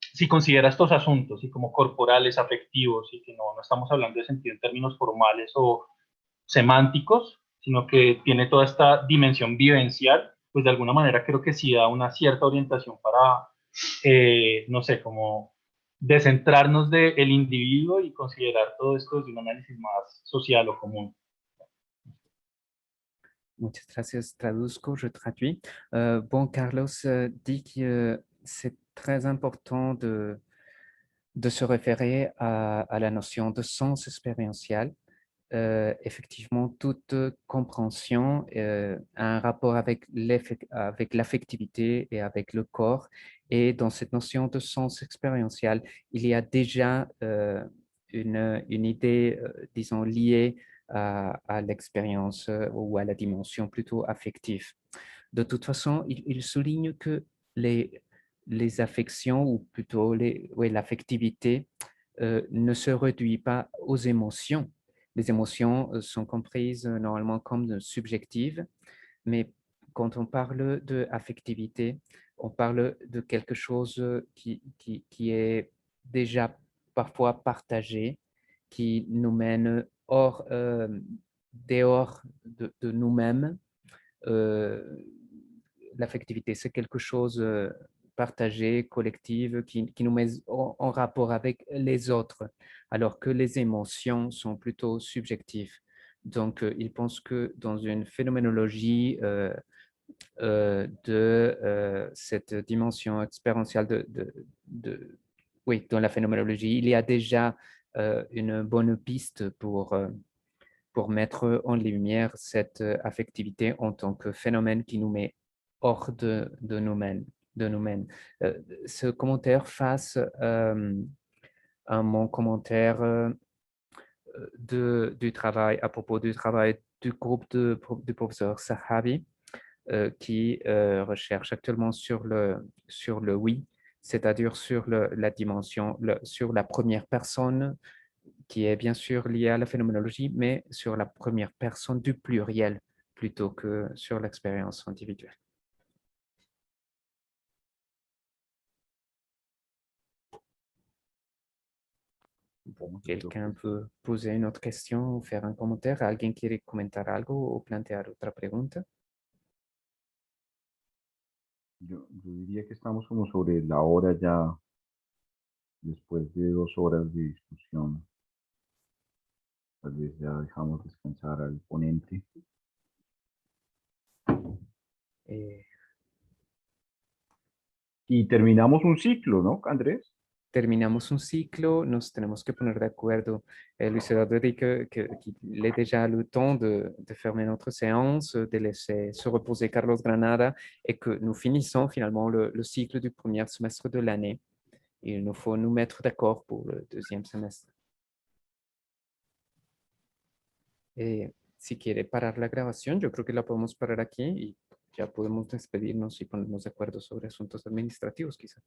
si considera estos asuntos y como corporales, afectivos, y que no estamos hablando de sentido en términos formales o semánticos, sino que tiene toda esta dimensión vivencial, pues de alguna manera creo que sí da una cierta orientación para, no sé, como descentrarnos del individuo y considerar todo esto desde un análisis más social o común. Muchas gracias. Traduzco, je traduis. Bon, Carlos dit que c'est très important de se référer à la notion de sens expérientiel. Effectivement, toute compréhension a un rapport avec l'affectivité et avec le corps. Et dans cette notion de sens expérientiel, il y a déjà une idée, disons, liée à l'expérience ou à la dimension plutôt affective. De toute façon, il souligne que les affections, ou plutôt l'affectivité, ne se réduit pas aux émotions. Les émotions sont comprises normalement comme subjectives, mais quand on parle d'affectivité, on parle de quelque chose qui est déjà parfois partagé, qui nous mène dehors de nous-mêmes. L'affectivité, c'est quelque chose partagé, collective, qui nous met en rapport avec les autres, alors que les émotions sont plutôt subjectives. Donc, il pense que dans une phénoménologie de cette dimension expérientielle oui, dans la phénoménologie, il y a déjà une bonne piste pour mettre en lumière cette affectivité en tant que phénomène qui nous met hors de nous-mêmes. Ce commentaire face à mon commentaire du travail, à propos du travail du groupe du professeur Sahabi, qui recherche actuellement sur le oui, c'est-à-dire sur la dimension, sur la première personne, qui est bien sûr liée à la phénoménologie, mais sur la première personne du pluriel plutôt que sur l'expérience individuelle. Bon, quelqu'un peut poser une autre question ou faire un commentaire? ¿Alguien quiere comentar algo o plantear otra pregunta? Yo diría que estamos como sobre la hora ya, después de 2 horas de discusión. Tal vez ya dejamos descansar al ponente. Y terminamos un ciclo, ¿no, Andrés? Terminamos un ciclo, nos tenemos que poner de acuerdo. Luis Eduardo dit qu'il est déjà le temps de fermer notre séance, de laisser se reposer Carlos Granada et que nous finissons finalement le cycle du premier semestre de l'année. Il nous faut nous mettre d'accord pour le deuxième semestre. Et si quiere parar la grabación, yo creo que la podemos parar aquí y ya podemos despedirnos y ponernos de acuerdo sobre asuntos administrativos, quizá.